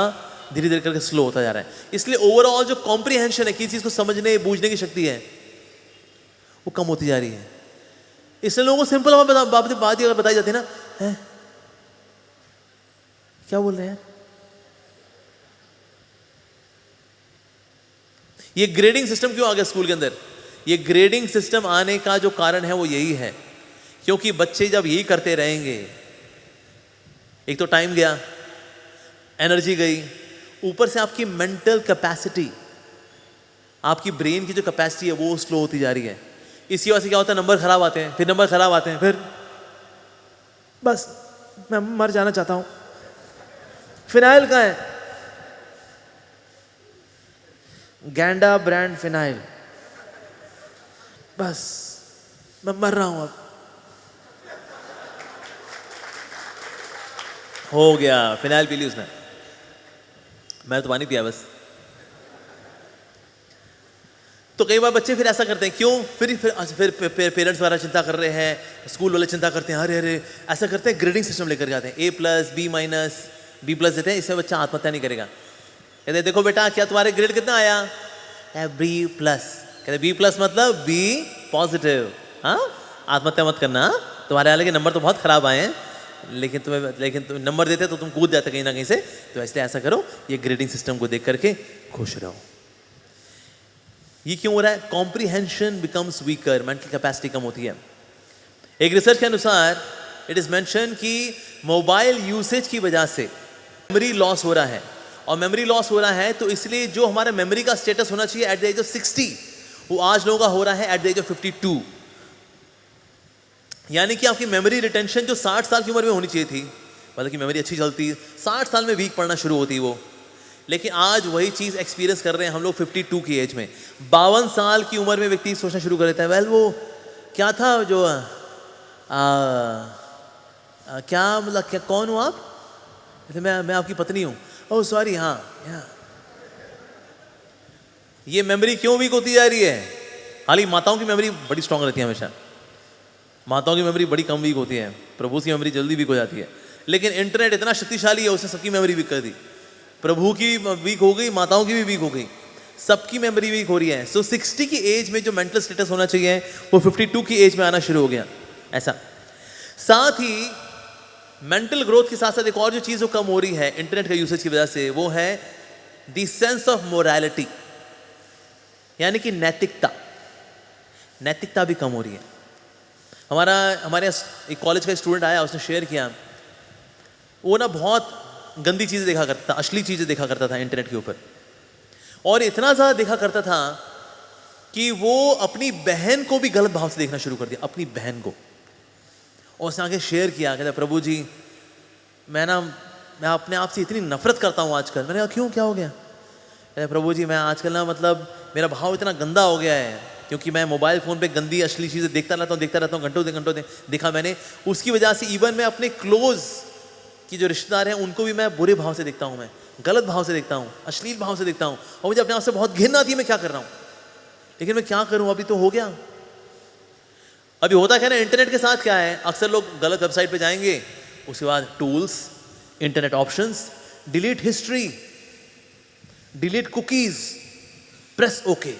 धीरे धीरे करके स्लो होता जा रहा है। इसलिए ओवरऑल जो कॉम्प्रीहेंशन है, किसी चीज को समझने बूझने की शक्ति है, वो कम होती जा रही है। इसलिए लोगों को सिंपल बात अगर बताई जाती है ना, है क्या बोल रहे हैं, ये ग्रेडिंग सिस्टम क्यों आ गया स्कूल के अंदर? ये ग्रेडिंग सिस्टम आने का जो कारण है वो यही है, क्योंकि बच्चे जब यही करते रहेंगे, एक तो टाइम गया, एनर्जी गई, ऊपर से आपकी मेंटल कैपेसिटी, आपकी ब्रेन की जो कैपेसिटी है वो स्लो होती जा रही है। इसी वजह से क्या होता है, नंबर खराब आते हैं, फिर नंबर खराब आते हैं, फिर बस मैं मर जाना चाहता हूं, फिनाइल कहाँ है, गैंडा ब्रांड फिनाइल, बस मैं मर रहा हूं, अब हो गया, फिनाइल पी ली उसने, मैं तो पानी पिया बस। तो कई बार बच्चे फिर ऐसा करते हैं, क्यों, फिर पेरेंट्स वाला चिंता कर रहे हैं, स्कूल वाले चिंता करते हैं, अरे अरे ऐसा करते हैं, ग्रेडिंग सिस्टम लेकर जाते हैं, A+, B-, B+ देते हैं, इससे बच्चा आत्महत्या नहीं करेगा। कहते देखो बेटा क्या तुम्हारे ग्रेड कितना आया है, B+। कहते B+ मतलब B पॉजिटिव, हाँ आत्महत्या मत करना, तुम्हारे वाले के नंबर तो बहुत खराब आए हैं, लेकिन तुम नंबर देते तो तुम कूद जाते कहीं ना कहीं से, तो इसलिए ऐसा करो, ये ग्रेडिंग सिस्टम को देख करके खुश रहो। ये क्यों हो रहा है, comprehension becomes weaker, mental capacity कम होती है। एक रिसर्च के अनुसार इट इज मेंशन कि मोबाइल यूसेज की वजह से मेमोरी लॉस हो रहा है, और मेमोरी लॉस हो रहा है तो इसलिए जो हमारा मेमोरी का स्टेटस होना चाहिए एट द एज ऑफ 60, वो आज लोगों का हो रहा है एट द एज ऑफ 52। यानी कि आपकी मेमोरी रिटेंशन जो 60 साल की उम्र में होनी चाहिए थी, मतलब कि मेमोरी अच्छी चलती, 60 साल में वीक पड़ना शुरू होती वो, लेकिन आज वही चीज़ एक्सपीरियंस कर रहे हैं हम लोग 52 की एज में। 52 साल की उम्र में व्यक्ति सोचना शुरू कर देता है, वेल वो क्या था जो क्या मतलब क्या, कौन हो आप, मैं आपकी पत्नी हूँ, ओह सॉरी, हाँ। ये मेमोरी क्यों वीक होती जा रही है? हालांकि माताओं की मेमोरी बड़ी स्ट्रांग रहती है, हमेशा माताओं की मेमोरी बड़ी कम वीक होती है, प्रभु की मेमोरी जल्दी वीक हो जाती है, लेकिन इंटरनेट इतना शक्तिशाली है, उसने सबकी मेमोरी वीक कर दी, प्रभु की वीक हो गई, माताओं की भी वीक हो गई, सबकी मेमोरी वीक हो रही है। सो 60 की एज में जो मेंटल स्टेटस होना चाहिए वो 52 की एज में आना शुरू हो गया ऐसा। साथ ही मेंटल ग्रोथ के साथ साथ एक और जो चीज़ कम हो रही है इंटरनेट का यूसेज की वजह से, वो है द सेंस ऑफ मोरालिटी, यानी कि नैतिकता भी कम हो रही है। हमारे एक कॉलेज का स्टूडेंट आया, उसने शेयर किया, वो ना बहुत गंदी चीज़ें देखा करता था, अश्लील चीज़ें देखा करता था इंटरनेट के ऊपर, और इतना ज़्यादा देखा करता था कि वो अपनी बहन को भी गलत भाव से देखना शुरू कर दिया, अपनी बहन को। और उसने आगे शेयर किया, कहता प्रभु जी मैं अपने आप से इतनी नफरत करता हूँ आजकल। मैंने कहा क्यों, क्या हो गया? कहता प्रभु जी मैं आजकल ना मतलब मेरा भाव इतना गंदा हो गया है, क्योंकि मैं मोबाइल फ़ोन पे गंदी अश्लील चीज़ें देखता रहता हूँ घंटों देखा मैंने, उसकी वजह से इवन मैं अपने क्लोज कि जो रिश्तेदार हैं उनको भी मैं बुरे भाव से देखता हूँ, मैं गलत भाव से देखता हूँ, अश्लील भाव से देखता हूँ, और मुझे अपने आप से बहुत घिन आती है, मैं क्या कर रहा हूँ, लेकिन मैं क्या करूँ, अभी तो हो गया। अभी होता क्या ना, इंटरनेट के साथ क्या है, अक्सर लोग गलत वेबसाइट पे जाएंगे, उसके बाद tools, internet options, delete history, delete cookies, press okay.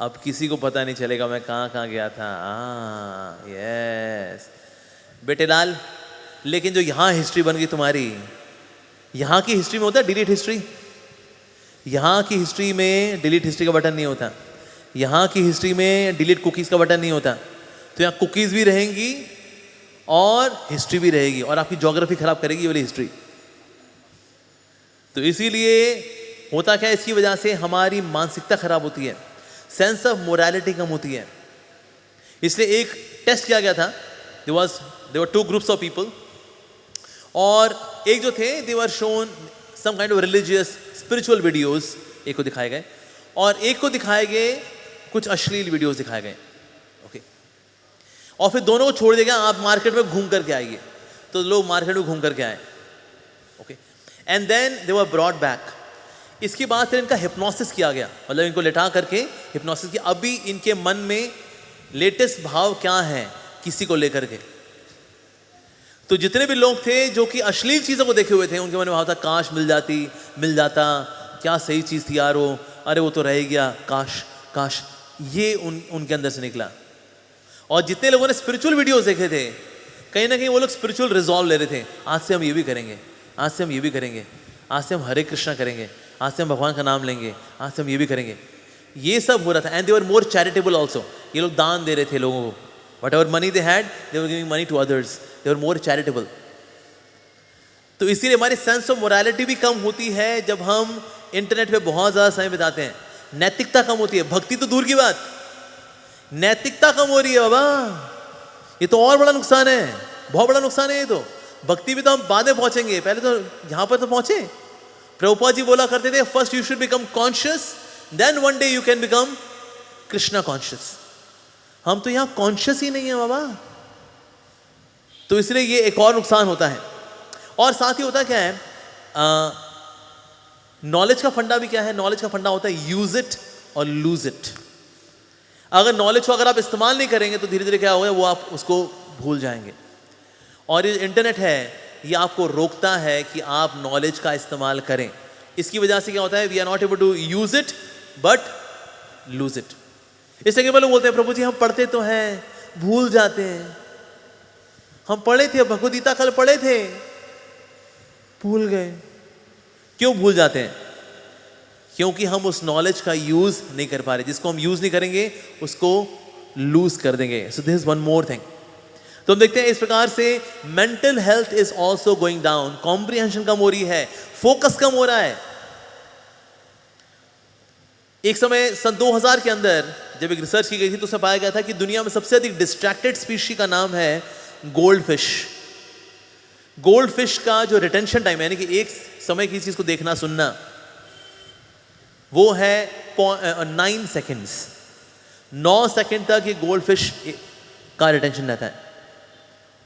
अब किसी को पता नहीं चलेगा मैं कहाँ गया था। यस बेटे लाल, लेकिन जो यहाँ हिस्ट्री बन गई तुम्हारी, यहाँ की हिस्ट्री में होता है डिलीट हिस्ट्री, यहाँ की हिस्ट्री में डिलीट हिस्ट्री का बटन नहीं होता, यहाँ की हिस्ट्री में डिलीट कुकीज़ का बटन नहीं होता। तो यहाँ कुकीज़ भी रहेंगी और हिस्ट्री भी रहेगी, और आपकी ज्योग्राफी खराब करेगी ये वाली हिस्ट्री। तो इसीलिए होता क्या है, इसकी वजह से हमारी मानसिकता खराब होती है, सेंस ऑफ मोरालिटी कम होती है। इसलिए एक टेस्ट किया गया था, there were two groups of people, और एक जो थे they were shown some kind of religious spiritual videos, एक को दिखाए गए, और एक को दिखाए गए कुछ अश्लील वीडियोस दिखाए गए, ओके। और फिर दोनों को छोड़ दिया गया, आप मार्केट में घूम करके आइए। तो लोग मार्केट में घूम करके आए, okay. And then they were brought back. इसके बाद फिर इनका हिप्नोसिस किया गया, मतलब इनको लेटा करके हिप्नोसिस किया। अभी इनके मन में लेटेस्ट भाव क्या है किसी को लेकर के। तो जितने भी लोग थे जो कि अश्लील चीज़ों को देखे हुए थे, उनके मन में भाव था काश मिल जाता, क्या सही चीज़ थी यार वो, अरे वो तो रह गया, काश काश, ये उनके अंदर से निकला। और जितने लोगों ने स्पिरिचुअल वीडियोस देखे थे, कहीं ना कहीं वो लोग स्पिरिचुअल रिजॉल्व ले रहे थे, आज से हम ये भी करेंगे, आज से हम ये भी करेंगे, आज से हम हरे कृष्णा करेंगे, आज से हम भगवान का नाम लेंगे, आज से हम ये भी करेंगे। ये सब हो रहा था। And they were more charitable also, ये लोग दान दे रहे थे लोगों को, whatever money they had they were giving money to others, they were more charitable. तो इसीलिए हमारी सेंस ऑफ मोरालिटी भी कम होती है जब हम इंटरनेट पे बहुत ज़्यादा समय बिताते हैं। नैतिकता कम होती है, भक्ति तो दूर की बात, नैतिकता कम हो रही है बाबा। ये तो और बड़ा नुकसान है, बहुत बड़ा नुकसान है ये तो। भक्ति भी तो हम बाद में पहुंचेंगे, पहले तो यहाँ पर तो पहुंचे। प्रभुपाद जी बोला करते थे, first you should become conscious, then one day you can become Krishna conscious. हम तो यहाँ कॉन्शियस ही नहीं है बाबा। तो इसलिए ये एक और नुकसान होता है। और साथ ही होता क्या है, नॉलेज का फंडा भी क्या है, नॉलेज का फंडा होता है यूज इट और लूज इट। अगर नॉलेज को अगर आप इस्तेमाल नहीं करेंगे तो धीरे धीरे क्या होगा, वो आप उसको भूल जाएंगे। और ये इंटरनेट है, ये आपको रोकता है कि आप नॉलेज का इस्तेमाल करें। इसकी वजह से क्या होता है, we are not able to use it but lose it. इसलिए कई लोग बोलते हैं, प्रभु जी हम पढ़ते तो हैं, भूल जाते हैं। हम पढ़े थे, भगवद गीता कल पढ़े थे, भूल गए। क्यों भूल जाते हैं? क्योंकि हम उस नॉलेज का यूज नहीं कर पा रहे। जिसको हम यूज नहीं करेंगे उसको लूज कर देंगे। So this is one more thing. तो हम देखते हैं इस प्रकार से mental health is also going down, comprehension कम हो रही है, फोकस कम हो रहा है। एक समय सन 2000 के अंदर जब एक रिसर्च की गई थी तो उसमें पाया गया था कि दुनिया में सबसे अधिक डिस्ट्रैक्टेड स्पीशी का नाम है गोल्ड फिश। गोल्ड फिश का जो रिटेंशन टाइम है, यानी कि एक समय की चीज को देखना सुनना, वो है 9 सेकेंड्स। 9 सेकेंड तक ये गोल्ड फिश का रिटेंशन रहता है।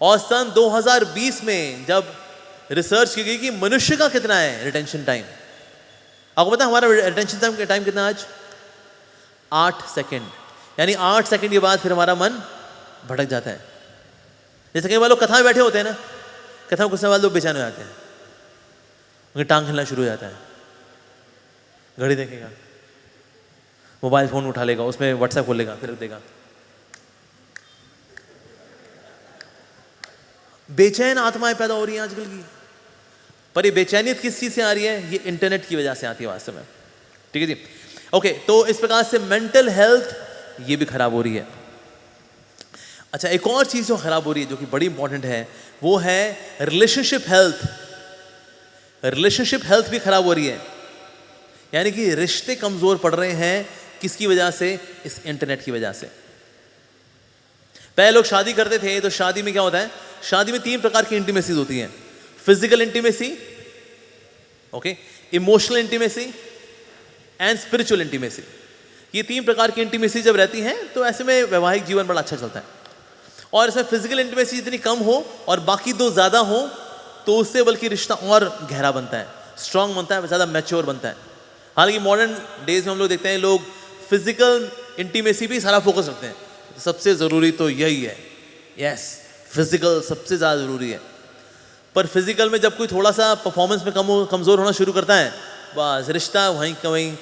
और सन 2020 में जब रिसर्च की गई कि मनुष्य का कितना है रिटेंशन टाइम, आपको पता है हमारा रिटेंशन टाइम कितना आज? 8 सेकेंड। यानी 8 सेकेंड के बाद फिर हमारा मन भटक जाता है। जैसे कई बार लोग कथा में बैठे होते हैं ना, कथा में कुछ समय बाद लोग बेचैन हो जाते हैं, उनकी टांग हिलना शुरू हो जाता है। घड़ी देखेगा, मोबाइल फोन उठा लेगा, उसमें व्हाट्सएप खोलेगा, फिर रख देगा। बेचैन आत्माएं पैदा हो रही हैं आजकल की। पर ये बेचैनियत किस चीज से आ रही है? ये इंटरनेट की वजह से आती है वास्तव में। ठीक है जी, ओके। तो इस प्रकार से मेंटल हेल्थ ये भी खराब हो रही है। अच्छा, एक और चीज जो खराब हो रही है जो कि बड़ी इंपॉर्टेंट है, वो है रिलेशनशिप हेल्थ। रिलेशनशिप हेल्थ भी खराब हो रही है, यानी कि रिश्ते कमजोर पड़ रहे हैं। किसकी वजह से? इस इंटरनेट की वजह से। पहले लोग शादी करते थे तो शादी में क्या होता है, शादी में 3 प्रकार की इंटीमेसीज होती हैं। Physical intimacy, okay, emotional intimacy and spiritual intimacy. ये 3 प्रकार की इंटीमेसी जब रहती हैं तो ऐसे में वैवाहिक जीवन बड़ा अच्छा चलता है। और इसमें फिजिकल इंटीमेसी जितनी कम हो और बाकी 2 ज्यादा हो तो उससे बल्कि रिश्ता और गहरा बनता है, स्ट्रांग बनता है, ज़्यादा मैच्योर बनता है। हालांकि मॉडर्न डेज में हम लोग देखते हैं लोग फिजिकल इंटीमेसी भी सारा फोकस रखते हैं, सबसे ज़रूरी तो यही है। यस, फिजिकल सबसे ज़्यादा ज़रूरी है। पर फिजिकल में जब कोई थोड़ा सा परफॉर्मेंस में कमज़ोर होना शुरू करता है, बस रिश्ता वहीं कहीं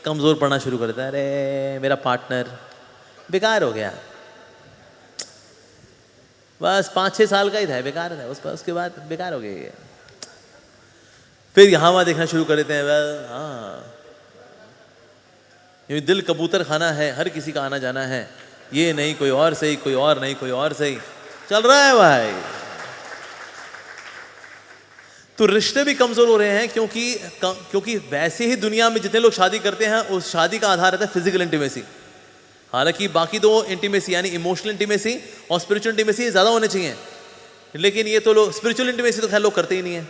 कमज़ोर पड़ना शुरू करता है। अरे मेरा पार्टनर बेकार हो गया, बस 5-6 साल का ही था, बेकार था, उसके बाद बेकार हो गया। फिर यहाँ वहाँ देखना शुरू कर देते हैं। वेल हाँ, ये दिल कबूतर खाना है, हर किसी का आना जाना है, ये नहीं कोई और सही, कोई और नहीं कोई और सही, चल रहा है भाई। तो रिश्ते भी कमजोर हो रहे हैं क्योंकि वैसे ही दुनिया में जितने लोग शादी करते हैं उस शादी का आधार रहता है फिजिकल इंटीमेसी। हालांकि बाकी दो इंटीमेसी यानी इमोशनल इंटीमेसी और स्पिरिचुअल इंटीमेसी ज़्यादा होने चाहिए, लेकिन ये तो लोग स्पिरिचुअल इंटीमेसी तो खैर लोग करते ही नहीं है।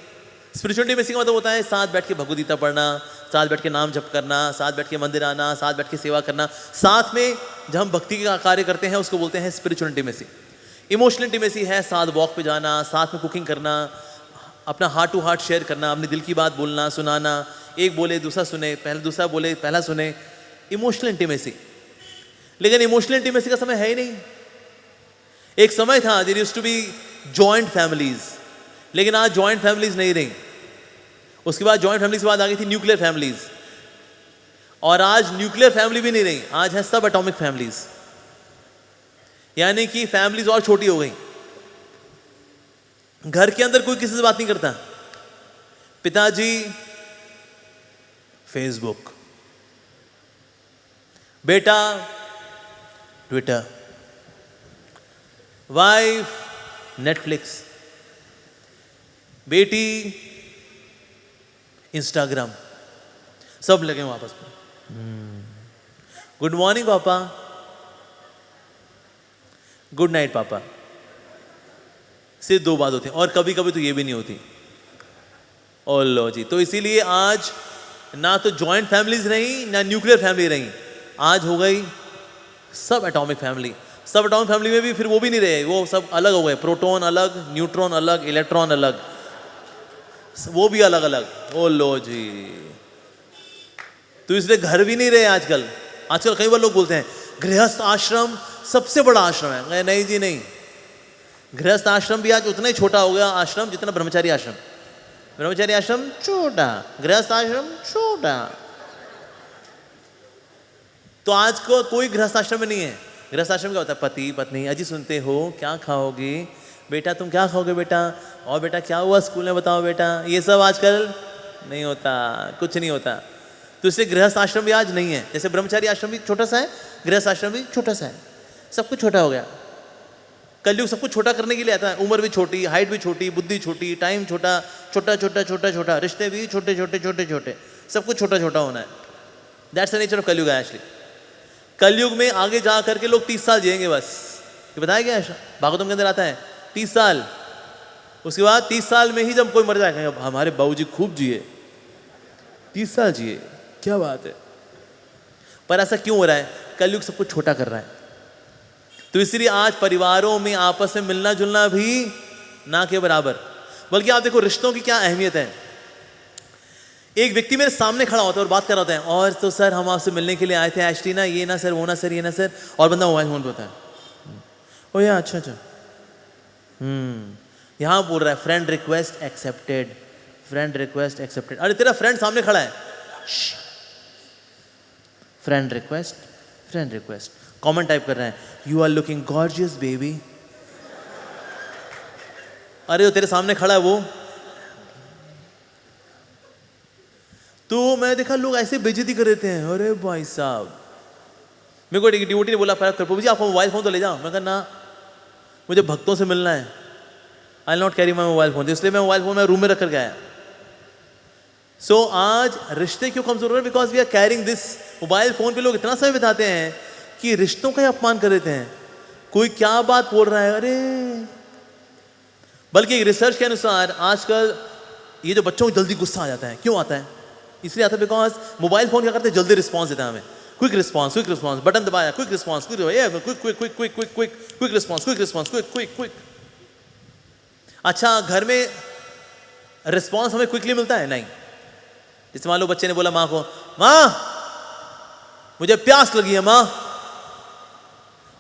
स्पिरिचुअल इंटीमेसी का मतलब होता है साथ बैठ के भगवद गीता पढ़ना, साथ बैठ के नाम जप करना, साथ बैठ के मंदिर आना, साथ बैठ के सेवा करना, साथ में जब हम भक्ति का कार्य करते हैं उसको बोलते हैं स्पिरिचुअल इंटीमेसी। इमोशनल इंटीमेसी है साथ वॉक पे जाना, साथ में कुकिंग करना, अपना हार्ट टू हार्ट शेयर करना, अपने दिल की बात बोलना, सुनाना, एक बोले दूसरा सुने, पहले दूसरा बोले पहला सुने, इमोशनल इंटीमेसी। लेकिन इमोशनल इंटीमेसी का समय है ही नहीं। एक समय था there used to be joint families, लेकिन आज जॉइंट फैमिलीज नहीं रही। उसके बाद जॉइंट फैमिलीज के बाद आ गई थी न्यूक्लियर फैमिलीज, और आज न्यूक्लियर फैमिली भी नहीं रही, आज है सब एटॉमिक फैमिलीज, यानी कि फैमिलीज और छोटी हो गई। घर के अंदर कोई किसी से बात नहीं करता, पिताजी फेसबुक, बेटा ट्विटर, वाइफ नेटफ्लिक्स, बेटी इंस्टाग्राम, सब लगे हैं आपस में। गुड मॉर्निंग पापा, गुड नाइट पापा, सिर्फ दो बात होती है, और कभी कभी तो ये भी नहीं होती। ओ लो जी, तो इसीलिए आज ना तो जॉइंट फैमिलीज रही ना न्यूक्लियर फैमिली रही, आज हो गई सब एटॉमिक फैमिली। सब एटॉमिक फैमिली में भी फिर वो भी नहीं रहे, वो सब अलग हो गए, प्रोटॉन अलग, न्यूट्रॉन अलग, इलेक्ट्रॉन अलग, वो भी अलग अलग। ओ लो जी, तो इसलिए घर भी नहीं रहे आजकल। आजकल कई बार लोग बोलते हैं गृहस्थ आश्रम सबसे बड़ा आश्रम है। नहीं जी नहीं, गृहस्थ आश्रम भी आज उतना ही छोटा हो गया आश्रम जितना ब्रह्मचारी आश्रम। ब्रह्मचारी आश्रम छोटा, गृहस्थ आश्रम छोटा। तो आज को कोई गृहस्थ आश्रम में नहीं है। गृहस्थ आश्रम क्या होता है? पति पत्नी, अजी सुनते हो क्या खाओगे बेटा, तुम क्या खाओगे बेटा, और बेटा क्या हुआ स्कूल में बताओ बेटा, ये सब आजकल नहीं होता, कुछ नहीं होता। तो इसलिए गृहस्थ आश्रम भी आज नहीं है। जैसे ब्रह्मचारी आश्रम भी छोटा सा है, गृहस्थ आश्रम भी छोटा सा है, सब कुछ छोटा हो गया। कलयुग सब कुछ छोटा करने के लिए आता है। उम्र भी छोटी, हाइट भी छोटी, बुद्धि छोटी, टाइम छोटा, छोटा छोटा छोटा छोटा, रिश्ते भी छोटे छोटे छोटे छोटे, सब कुछ छोटा छोटा होना है। दैट्स द नेचर ऑफ कलयुग एक्चुअली। कलयुग में आगे जा करके लोग 30 साल जिएंगे बस। ये बताया गया है भागवतम के अंदर आता है 30 साल। उसके बाद 30 साल में ही जब कोई मर जाएगा, हमारे बाबूजी खूब जिए, 30 साल जिए, क्या बात है। पर ऐसा क्यों हो रहा है? कलयुग सब कुछ छोटा कर रहा है। तो इसलिए आज परिवारों में आपस में मिलना जुलना भी ना के बराबर। बल्कि आप देखो रिश्तों की क्या अहमियत है। एक व्यक्ति मेरे सामने खड़ा होता है और बात कर रहा होता है, और तो सर हम आपसे मिलने के लिए आए थे, एक्चुअली ना ये ना सर, वो ना सर, ये ना सर, और बंदा मोबाइल फोन पे होता है। ओ या अच्छा अच्छा, यहाँ बोल रहा है friend request accepted, friend request accepted. अरे तेरा फ्रेंड सामने खड़ा है, friend request, friend request, comment type कर रहे हैं, you are looking gorgeous baby. अरे वो तेरे सामने खड़ा है वो। तो मैं देखा लोग ऐसे बेइज्जती कर देते हैं। अरे भाई साहब, मेरे को एक डिवोटी ने बोला प्रभु जी आपको मोबाइल फोन तो ले जाओ। मैं कहा ना, मुझे भक्तों से मिलना है, I not carry my mobile phone, इसलिए मैं मोबाइल फोन में रूम में रख कर गया। सो आज रिश्ते क्यों कमजोर हो रहे हैं? Because we are carrying this. Mobile phone पे लोग इतना समय बिताते हैं कि रिश्तों का ही अपमान कर देते हैं। कोई क्या बात बोल रहा है, अरे। बल्कि एक रिसर्च के अनुसार आजकल ये जो बच्चों को जल्दी गुस्सा आ जाता है, क्यों आता है? इसलिए आता है बिकॉज मोबाइल फोन क्या करते हैं, जल्दी रिस्पॉन्स देता है हमें। क्विक रिस्पॉन्स, बटन दबाया, quick response, quick response, quick response, quick. अच्छा, घर में रिस्पॉन्स हमें क्विकली मिलता है? नहीं। जैसे मान लो बच्चे ने बोला माँ को, माँ मुझे प्यास लगी है माँ,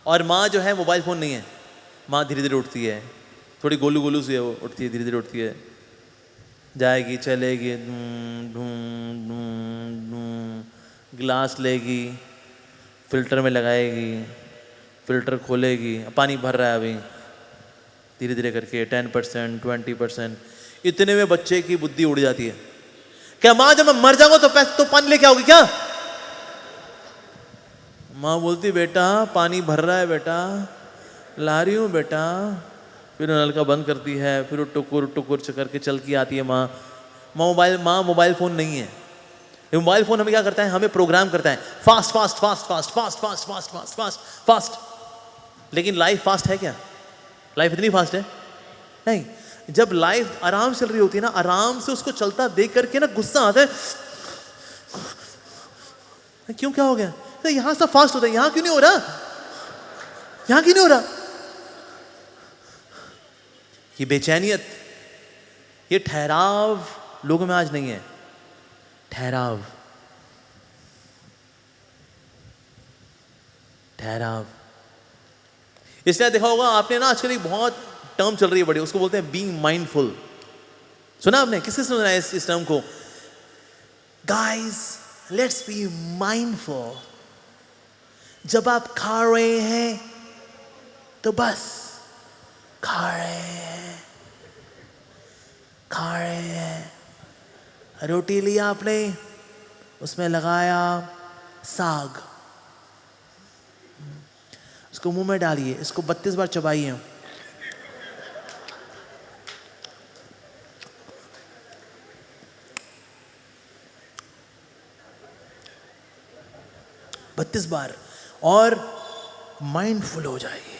और माँ जो है मोबाइल फोन नहीं है, माँ धीरे धीरे उठती है, थोड़ी गोलू गोलू सी है वो, उठती है धीरे धीरे उठती है, जाएगी, चलेगी, गिलास लेगी, फिल्टर में लगाएगी, फिल्टर खोलेगी, पानी भर रहा है अभी, धीरे धीरे करके 10%, 20%, इतने में बच्चे की बुद्धि उड़ जाती है। क्या माँ जब मैं मर जाऊंगा तो पानी लेके आओगी क्या? माँ बोलती बेटा पानी भर रहा है बेटा, ला रही हूँ बेटा। फिर नल का बंद करती है, फिर वो टुकुर टुकुर करके चल के आती है माँ मोबाइल फ़ोन नहीं है। ये मोबाइल फोन हमें क्या करता है, हमें प्रोग्राम करता है fast fast fast fast fast fast fast fast fast fast. लेकिन लाइफ फास्ट है क्या? लाइफ इतनी फास्ट है नहीं। जब लाइफ आराम चल रही होती है ना, आराम से उसको चलता देख करके ना गुस्सा आता है, क्यों, क्या हो गया? तो यहां सब फास्ट होता है, यहां क्यों नहीं हो रहा, यहां क्यों नहीं हो रहा? ये बेचैनियत, ये ठहराव लोगों में आज नहीं है। ठहराव, ठहराव। इसलिए देखा होगा आपने ना, आजकल एक बहुत टर्म चल रही है बड़ी, उसको बोलते हैं बीइंग माइंडफुल। सुना आपने? किसने सुना है इस टर्म को? Guys, let's be mindful. जब आप खा रहे हैं तो बस खा रहे हैं, खा रहे हैं। रोटी लिया आपने, उसमें लगाया साग, उसको मुंह में डालिए, इसको 32 बार चबाइए। बत्तीस बार, और माइंडफुल हो जाइए।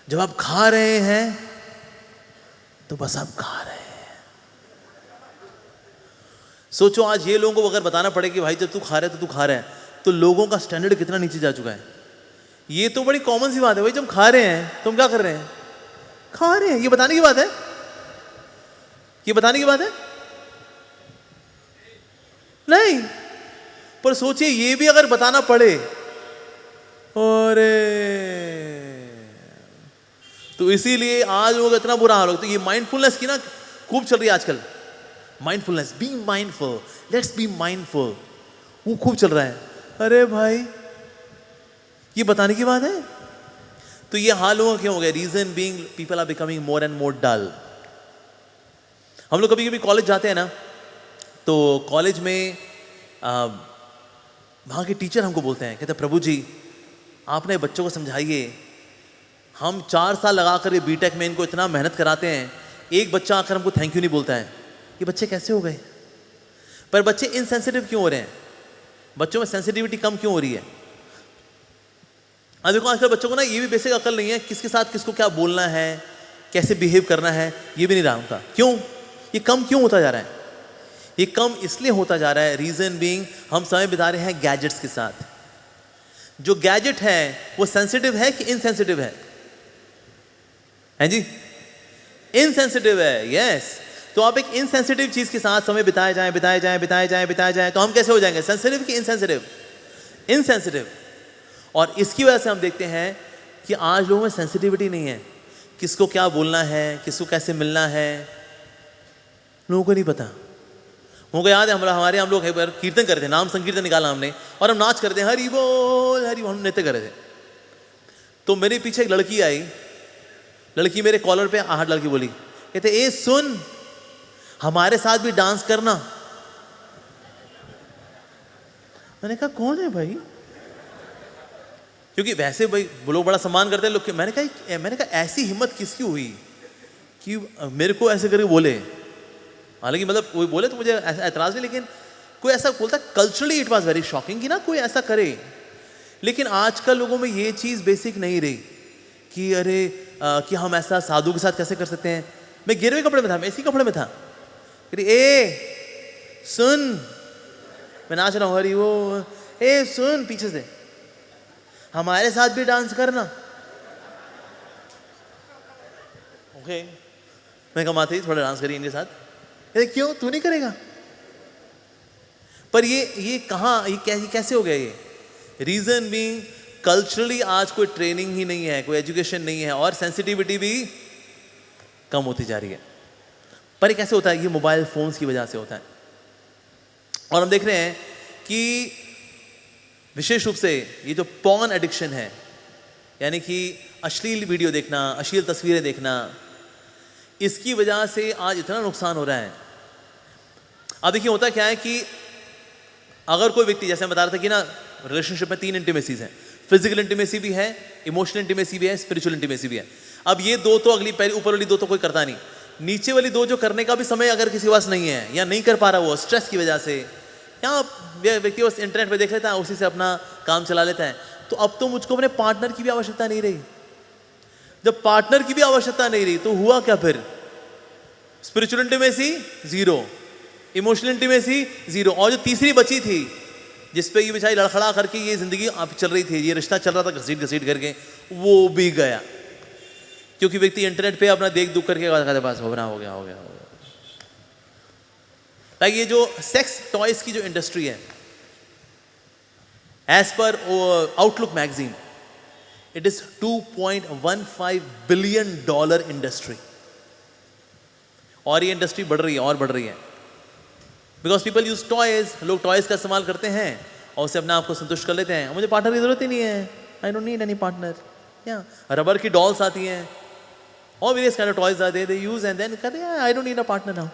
जब आप खा रहे हैं तो बस आप खा रहे हैं। सोचो आज ये लोगों को अगर बताना पड़े कि भाई जब तू खा रहा है तो तू खा रहा है, तो लोगों का स्टैंडर्ड कितना नीचे जा चुका है। ये तो बड़ी कॉमन सी बात है भाई, जब खा रहे हैं तुम क्या कर रहे हैं? खा रहे हैं। ये बताने की बात है, ये बताने की बात है नहीं। पर सोचिए ये भी अगर बताना पड़े, अरे, तो इसीलिए आज लोग इतना बुरा हाल हो। तो ये माइंडफुलनेस की ना खूब चल रही है आजकल। Mindfulness, being mindful, let's be mindful, वो खूब चल रहा है। अरे भाई ये बताने की बात है। तो ये हाल हुआ क्यों हो गया? Reason being people are becoming more and more dull. हम लोग कभी कभी कॉलेज जाते हैं ना, तो कॉलेज में वहाँ के टीचर हमको बोलते हैं, कहते हैं प्रभु जी आपने बच्चों को समझाइए, हम 4 साल लगा कर ये बीटेक में इनको इतना मेहनत कराते हैं, एक बच्चा आकर हमको थैंक यू नहीं बोलता है। ये बच्चे कैसे हो गए? पर बच्चे इनसेंसिटिव क्यों हो रहे हैं? बच्चों में सेंसिटिविटी कम क्यों हो रही है? अब देखो आजकल बच्चों को ना ये भी बेसिक अकल नहीं है, किसके साथ किसको क्या बोलना है, कैसे बिहेव करना है, ये भी नहीं रहा उनका। क्यों? ये कम क्यों होता जा रहा है? ये कम इसलिए होता जा रहा है, रीजन बीइंग हम समय बिता रहे हैं गैजेट्स के साथ। जो गैजेट है वो सेंसिटिव है कि इनसेंसिटिव है? हैं जी? इनसेंसिटिव है, यस। तो आप एक इनसेंसिटिव चीज के साथ समय बिताए जाएं, बिताए जाएं, बिताए जाएं, बिताए जाएं, तो हम कैसे हो जाएंगे? सेंसिटिव कि इनसेंसिटिव? इनसेंसिटिव। और इसकी वजह से हम देखते हैं कि आज लोगों में सेंसिटिविटी नहीं है, किसको क्या बोलना है, किसको कैसे मिलना है, लोगों को नहीं पता। मुझे याद है हमारे हम लोग कीर्तन करते थे, नाम संकीर्तन निकाला हमने, और हम नाच करते हैं, हरि बोल हरि बोल, हम नृत्य कर रहे थे। तो मेरे पीछे एक लड़की आई, लड़की मेरे कॉलर पे हाथ डाल के बोली, कहते ए सुन, हमारे साथ भी डांस करना। मैंने कहा कौन है भाई? क्योंकि वैसे भाई लोग बड़ा सम्मान करते हैं लोग। मैंने कहा ऐसी हिम्मत किसकी हुई कि मेरे को ऐसे करके बोले? हालांकि मतलब कोई बोले तो मुझे ऐसा एतराज नहीं, लेकिन कोई ऐसा बोलता, culturally it was very shocking कि ना कोई ऐसा करे। लेकिन आजकल लोगों में ये चीज़ बेसिक नहीं रही कि अरे कि हम ऐसा साधु के साथ कैसे कर सकते हैं। मैं गिरवे कपड़े में था, मैं इसी कपड़े में था, ए सुन, मैं नाच रहा हूँ, हरी वो, ए सुन, पीछे से हमारे साथ भी डांस करना। ओके, मैं कमाती थोड़ा डांस करिए इनके साथ। अरे क्यों, तू नहीं करेगा? पर ये कहाँ, ये कैसे हो गया? ये रीजन भी कल्चरली आज कोई ट्रेनिंग ही नहीं है, कोई एजुकेशन नहीं है, और सेंसिटिविटी भी कम होती जा रही है। पर ये कैसे होता है? ये मोबाइल फोन्स की वजह से होता है। और हम देख रहे हैं कि विशेष रूप से ये जो पॉर्न एडिक्शन है, यानी कि अश्लील वीडियो देखना, अश्लील तस्वीरें देखना, इसकी वजह से आज इतना नुकसान हो रहा है। अब देखिए होता क्या है कि अगर कोई व्यक्ति, जैसे मैं बता रहा था कि ना रिलेशनशिप में 3 इंटीमेसीज हैं, फिजिकल इंटीमेसी भी है, इमोशनल इंटीमेसी भी है, स्पिरिचुअल इंटीमेसी भी है। अब ये दो तो अगली पहली ऊपर वाली 2 तो कोई करता नहीं, नीचे वाली 2 जो करने का भी समय अगर किसी के पास नहीं है या नहीं कर पा रहा, वो स्ट्रेस की वजह से यहाँ व्यक्ति बस इंटरनेट पे देख लेता है, उसी से अपना काम चला लेता है। तो अब तो मुझको अपने पार्टनर की भी आवश्यकता नहीं रही। जब पार्टनर की भी आवश्यकता नहीं रही तो हुआ क्या फिर? Spiritual intimacy zero, emotional intimacy zero, और जो तीसरी बची थी जिसपे ये बेचारी लड़खड़ा करके ये जिंदगी अब चल रही थी, ये रिश्ता चल रहा था घसीट घसीट करके, वो भी गया। क्योंकि व्यक्ति इंटरनेट पे अपना देख दुख करके बस हो गया। ताकि ये जो सेक्स टॉयज की जो इंडस्ट्री है, as per Outlook magazine, it is $2.15 billion industry. और ये इंडस्ट्री बढ़ रही है और बढ़ रही है, बिकॉज पीपल यूज टॉयज। लोग टॉयज का इस्तेमाल करते हैं और उससे अपने आप को संतुष्ट कर लेते हैं। मुझे पार्टनर की जरूरत ही नहीं है, आई डोंट नीड एनी पार्टनर। या रबर की डॉल्स आती हैं और वेरियस काइंड ऑफ टॉयज आते हैं, दे यूज एंड देन कहते हैं I don't need a partner now.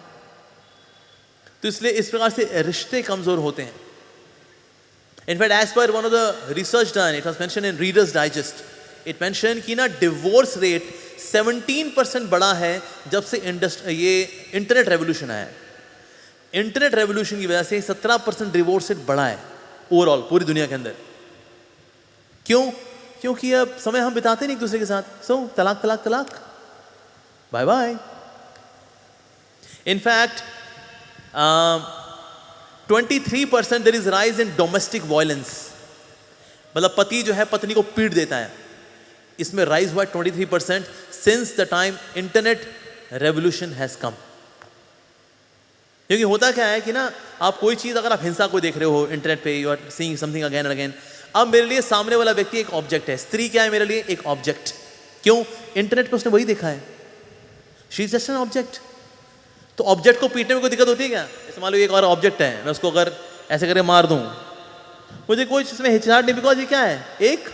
तो इसलिए इस प्रकार से रिश्ते कमजोर होते हैं। In fact as per one of the research done, it was mention in Reader's Digest, it mention कि ना डिवोर्स रेट 17% बढ़ा है जब से ये इंटरनेट रेवोल्यूशन आया है। इंटरनेट रेवोल्यूशन की वजह से 17% डिवोर्स रेट बढ़ा है ओवरऑल पूरी दुनिया के अंदर। क्यों? क्योंकि अब समय हम बिताते नहीं एक दूसरे के साथ। सो तलाक तलाक तलाक, bye bye. In fact 23% there is rise in domestic violence, मतलब पति जो है पत्नी को पीट देता है, इसमें राइज हुआ 23% since the time internet revolution has come. क्योंकि होता क्या है कि ना, आप कोई चीज अगर आप हिंसा को देख रहे हो इंटरनेट पे, you are seeing something again and again. अब मेरे लिए सामने वाला व्यक्ति एक ऑब्जेक्ट है, स्त्री क्या है मेरे लिए? एक ऑब्जेक्ट। क्यों? इंटरनेट पे उसने वही देखा है, she is just an object. तो ऑब्जेक्ट को पीटने में कोई दिक्कत होती है क्या? जैसे मान लो एक और ऑब्जेक्ट है, मैं उसको अगर ऐसे करके मार दूं, मुझे कोई इसमें हिचकिचाहट नहीं, बिकॉज ये क्या है? एक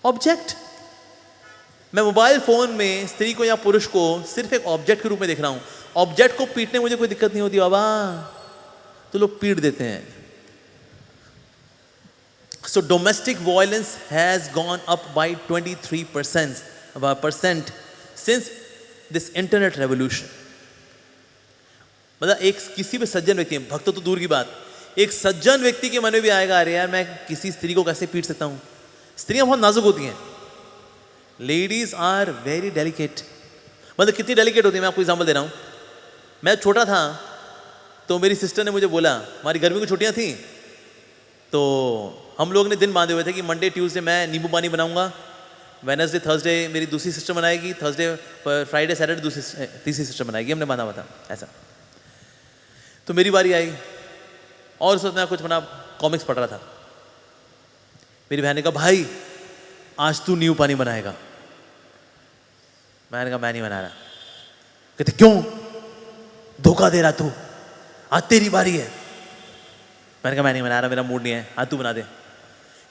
ऑब्जेक्ट। मैं मोबाइल फोन में स्त्री को या पुरुष को सिर्फ एक ऑब्जेक्ट के रूप में देख रहा हूं। ऑब्जेक्ट को पीटने में मुझे कोई दिक्कत नहीं होती बाबा, तो लोग पीट देते हैं। So domestic violence has gone up by 23% since this internet revolution. मतलब एक किसी भी सज्जन व्यक्ति, भक्त तो दूर की बात, एक सज्जन व्यक्ति के मन में भी आएगा, अरे यार मैं किसी स्त्री को कैसे पीट सकता हूं। स्त्रियां बहुत नाजुक होती हैं, लेडीज आर वेरी डेलिकेट। मतलब कितनी डेलिकेट होती है, मैं आपको एग्जांपल दे रहा हूं। मैं छोटा था तो मेरी सिस्टर ने मुझे बोला, हमारी गर्मी की छुट्टियां थी, तो हम लोग ने दिन बांधे हुए थे कि मंडे ट्यूसडे मैं नींबू पानी बनाऊंगा, वेडनेसडे थर्सडे मेरी दूसरी सिस्टर बनाएगी, थर्सडे फ्राइडे सैटरडे तीसरी सिस्टर बनाएगी, हमने बांधा हुआ था ऐसा। तो मेरी बारी आई और उस वक्त मैं कुछ बना कॉमिक्स पढ़ रहा था। मेरी बहन ने कहा भाई आज तू नींबू पानी बनाएगा। मैंने कहा मैं नहीं बना रहा। कहते क्यों? धोखा दे रहा तू, आज तेरी बारी है। मैंने कहा मैं नहीं बना रहा, मेरा मूड नहीं है, आज तू बना दे।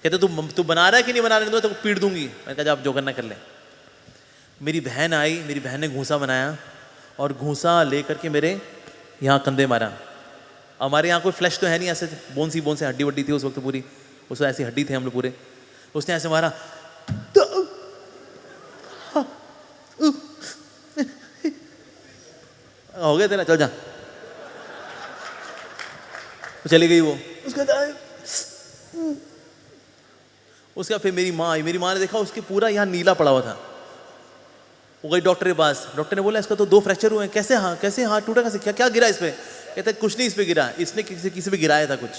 कहते तू बना रहा है कि नहीं बना रहा, तो पीट दूंगी। मैंने कहा आप जो करना कर ले। मेरी बहन आई, मेरी बहन ने घूसा बनाया और घूसा लेकर के मेरे यहाँ कंधे मारा। हमारे यहाँ कोई फ्लैश तो है नहीं, ऐसे बोन से हड्डी वड्डी थी उस वक्त पूरी, उस वक्त ऐसी हड्डी थे हम लोग पूरे। उसने ऐसे मारा, हो गया तेरा, चल जा। तो चली गई वो। उसका फिर मेरी माँ ने देखा, उसके पूरा यहाँ नीला पड़ा हुआ था। वो गई डॉक्टर के पास, डॉक्टर ने बोला इसका तो 2 फ्रैक्चर हुए हैं। कैसे हाथ टूटा? कैसे क्या गिरा इस पे? कहता है कुछ नहीं इस पे गिरा, इसने किसी पे गिराया था कुछ।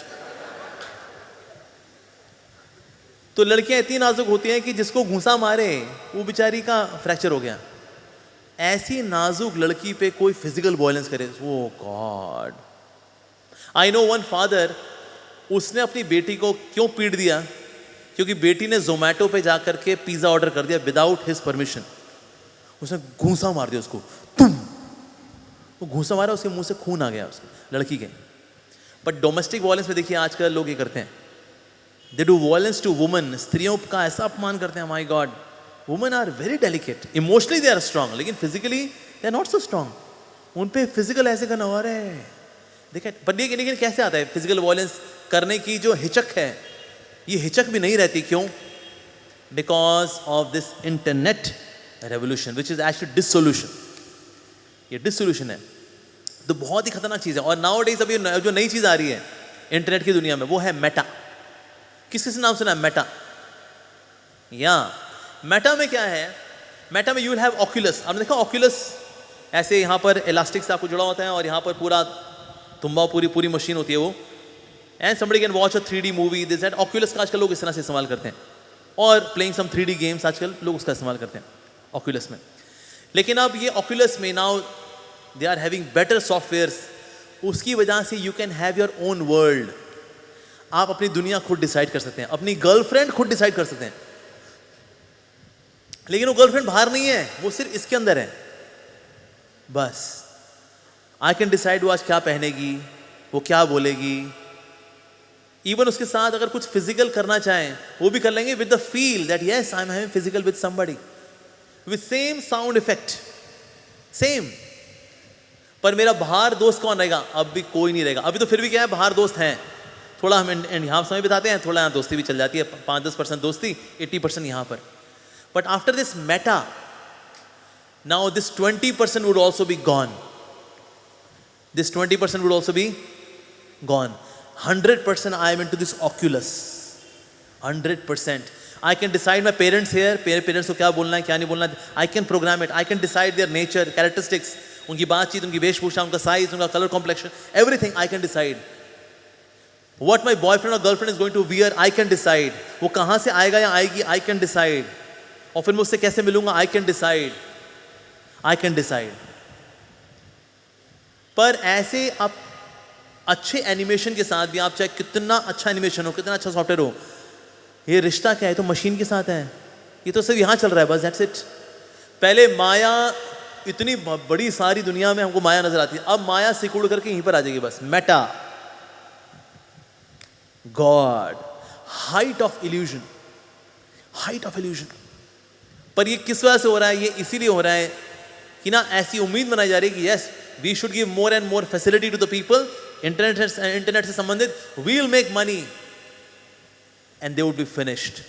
तो लड़कियां इतनी नाजुक होती हैं कि जिसको घूंसा मारे वो बेचारी का फ्रैक्चर हो गया। ऐसी नाजुक लड़की पे कोई फिजिकल वायलेंस करे, oh god. I know one father, उसने अपनी बेटी को क्यों पीट दिया? क्योंकि बेटी ने जोमेटो पे जाकर के पिज्जा ऑर्डर कर दिया विदाउट हिज परमिशन। उसने घूंसा मार दिया उसको, वो घूंसा मारा, उसके मुंह से खून आ गया उसके लड़की के। बट डोमेस्टिक वायलेंस में देखिए आजकल लोग ये करते हैं, they do violence to women. स्त्रियों का ऐसा अपमान करते हैं, my god. Women are very delicate, emotionally they are strong, लेकिन physically they are not so strong. उन पे फिजिकल ऐसे करना हो रहा है, देखिए। बट लेकिन कैसे आता है फिजिकल वायलेंस करने की जो हिचक है, ये हिचक भी नहीं रहती। क्यों? Because of this internet revolution which is actually dissolution. ये डिसोल्यूशन है, तो बहुत ही खतरनाक चीज है। और नाउ डेज अभी जो नई चीज आ रही है, इंटरनेट की दुनिया में, वो है मेटा। किस किस नाम सुना है मेटा? या मेटा में क्या है? मेटा में यू विल हैव ऑक्यूलस। आपने देखा ऑक्यूलस ऐसे यहाँ पर इलास्टिक से आपको जुड़ा होता है और यहाँ पर पूरा तुम्बा पूरी मशीन होती है वो, and somebody can watch a 3D movie this that. Oculus का आजकल लोग इस तरह से इस्तेमाल करते हैं, और प्लेइंग सम 3D गेम्स आजकल लोग उसका इस्तेमाल करते हैं ऑक्यूलस में। लेकिन अब ये ऑक्यूलस में now they are having better softwares, उसकी वजह से you can have your own world. आप अपनी दुनिया खुद डिसाइड कर सकते हैं, अपनी गर्लफ्रेंड खुद डिसाइड कर सकते हैं। लेकिन वो गर्लफ्रेंड बाहर नहीं है, वो सिर्फ इसके अंदर है बस। आई कैन डिसाइड वो आज क्या पहनेगी, वो क्या बोलेगी। इवन उसके साथ अगर कुछ फिजिकल करना चाहें वो भी कर लेंगे with the feel that yes I am having physical with somebody, with same sound effect same. पर मेरा बाहर दोस्त कौन रहेगा? अब भी कोई नहीं रहेगा। अभी तो फिर भी क्या है, बाहर दोस्त हैं, थोड़ा हम यहाँ समय बिताते हैं, थोड़ा यहाँ दोस्ती भी चल जाती है, 5-10% दोस्ती, 80% यहाँ पर। But after this Meta now this 20% would also be gone. This 20% would also be gone. 100% I am into this Oculus. 100%. I can decide my parents here. Parents को क्या बोलना है, क्या नहीं बोलना है. I can program it. I can decide their nature, characteristics. उनकी बातचीत, उनकी वेशभूषा, उनका size, उनका color complexion, everything I can decide. What my boyfriend or girlfriend is going to wear, I can decide. वो कहाँ से आएगा या आएगी, I can decide. और फिर मैं उससे कैसे मिलूंगा, I can decide. I can decide. पर ऐसे आप अच्छे एनिमेशन के साथ भी, आप चाहे कितना अच्छा एनिमेशन हो, कितना अच्छा सॉफ्टवेयर हो, ये रिश्ता क्या है? तो मशीन के साथ है, ये तो सिर्फ यहाँ चल रहा है बस, दैट्स इट। पहले माया, इतनी बड़ी सारी दुनिया में हमको माया नजर आती है, अब माया सिकुड़ करके यहीं पर आ जाएगी बस। Meta, God, height of illusion, height of illusion. पर ये किस वजह से हो रहा है? ये इसीलिए हो रहा है कि ना ऐसी उम्मीद बनाई जा रही है कि yes we should give more and more facility to the people. Internet से संबंधित, we will make money and they would be finished.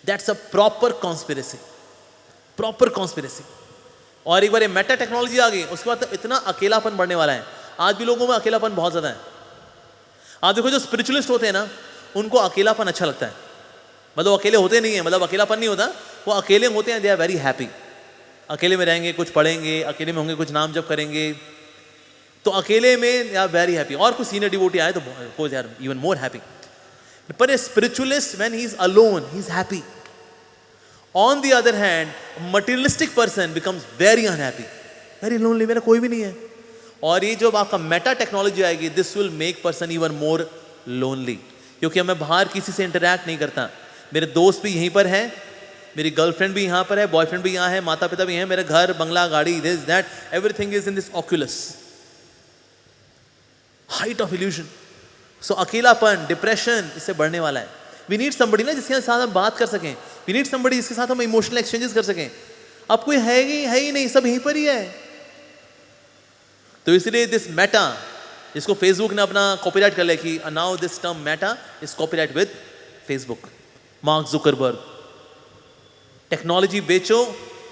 That's a proper conspiracy. Proper conspiracy. और एक बार ये मेटा टेक्नोलॉजी आ गई, उसके बाद तो इतना अकेलापन बढ़ने वाला है। आज भी लोगों में अकेलापन बहुत ज्यादा है। आप देखो जो स्पिरिचुअलिस्ट होते हैं ना, उनको अकेलापन अच्छा लगता है। मतलब अकेले होते नहीं है, मतलब अकेलापन नहीं होता, वो अकेले होते हैं, दे आर वेरी हैप्पी। अकेले में रहेंगे, कुछ पढ़ेंगे, अकेले में होंगे, कुछ नाम जप करेंगे, तो अकेले में यार वेरी हैप्पी। और कुछ सीनियर डिवोटी आए तो यार इवन मोर हैप्पी। पर a spiritualist when he is alone he is happy. On the other hand materialistic person becomes very unhappy, very lonely, मेरा कोई भी नहीं है। और ये जो आपका मेटा टेक्नोलॉजी आएगी, this will make person even more lonely, क्योंकि मैं बाहर किसी से इंटरैक्ट नहीं करता, मेरे दोस्त भी यहीं पर हैं, मेरी गर्लफ्रेंड भी यहाँ पर है, बॉयफ्रेंड भी यहाँ है, माता पिता भी हैं, मेरे घर, बंगला, गाड़ी, this that, everything is in this Oculus. Height of illusion. So अकेलापन, डिप्रेशन इससे बढ़ने वाला है। वी नीड समबडी ना जिसके साथ हम बात कर सकें, वी नीड समबडी जिसके साथ हम इमोशनल एक्सचेंजेस कर सकें। अब कोई है ही नहीं, सब यहीं पर ही है। तो इसलिए दिस मेटा, जिसको फेसबुक ने अपना कॉपीराइट कर लिया कि now this term meta is copyright with Facebook, Mark Zuckerberg. Technology बेचो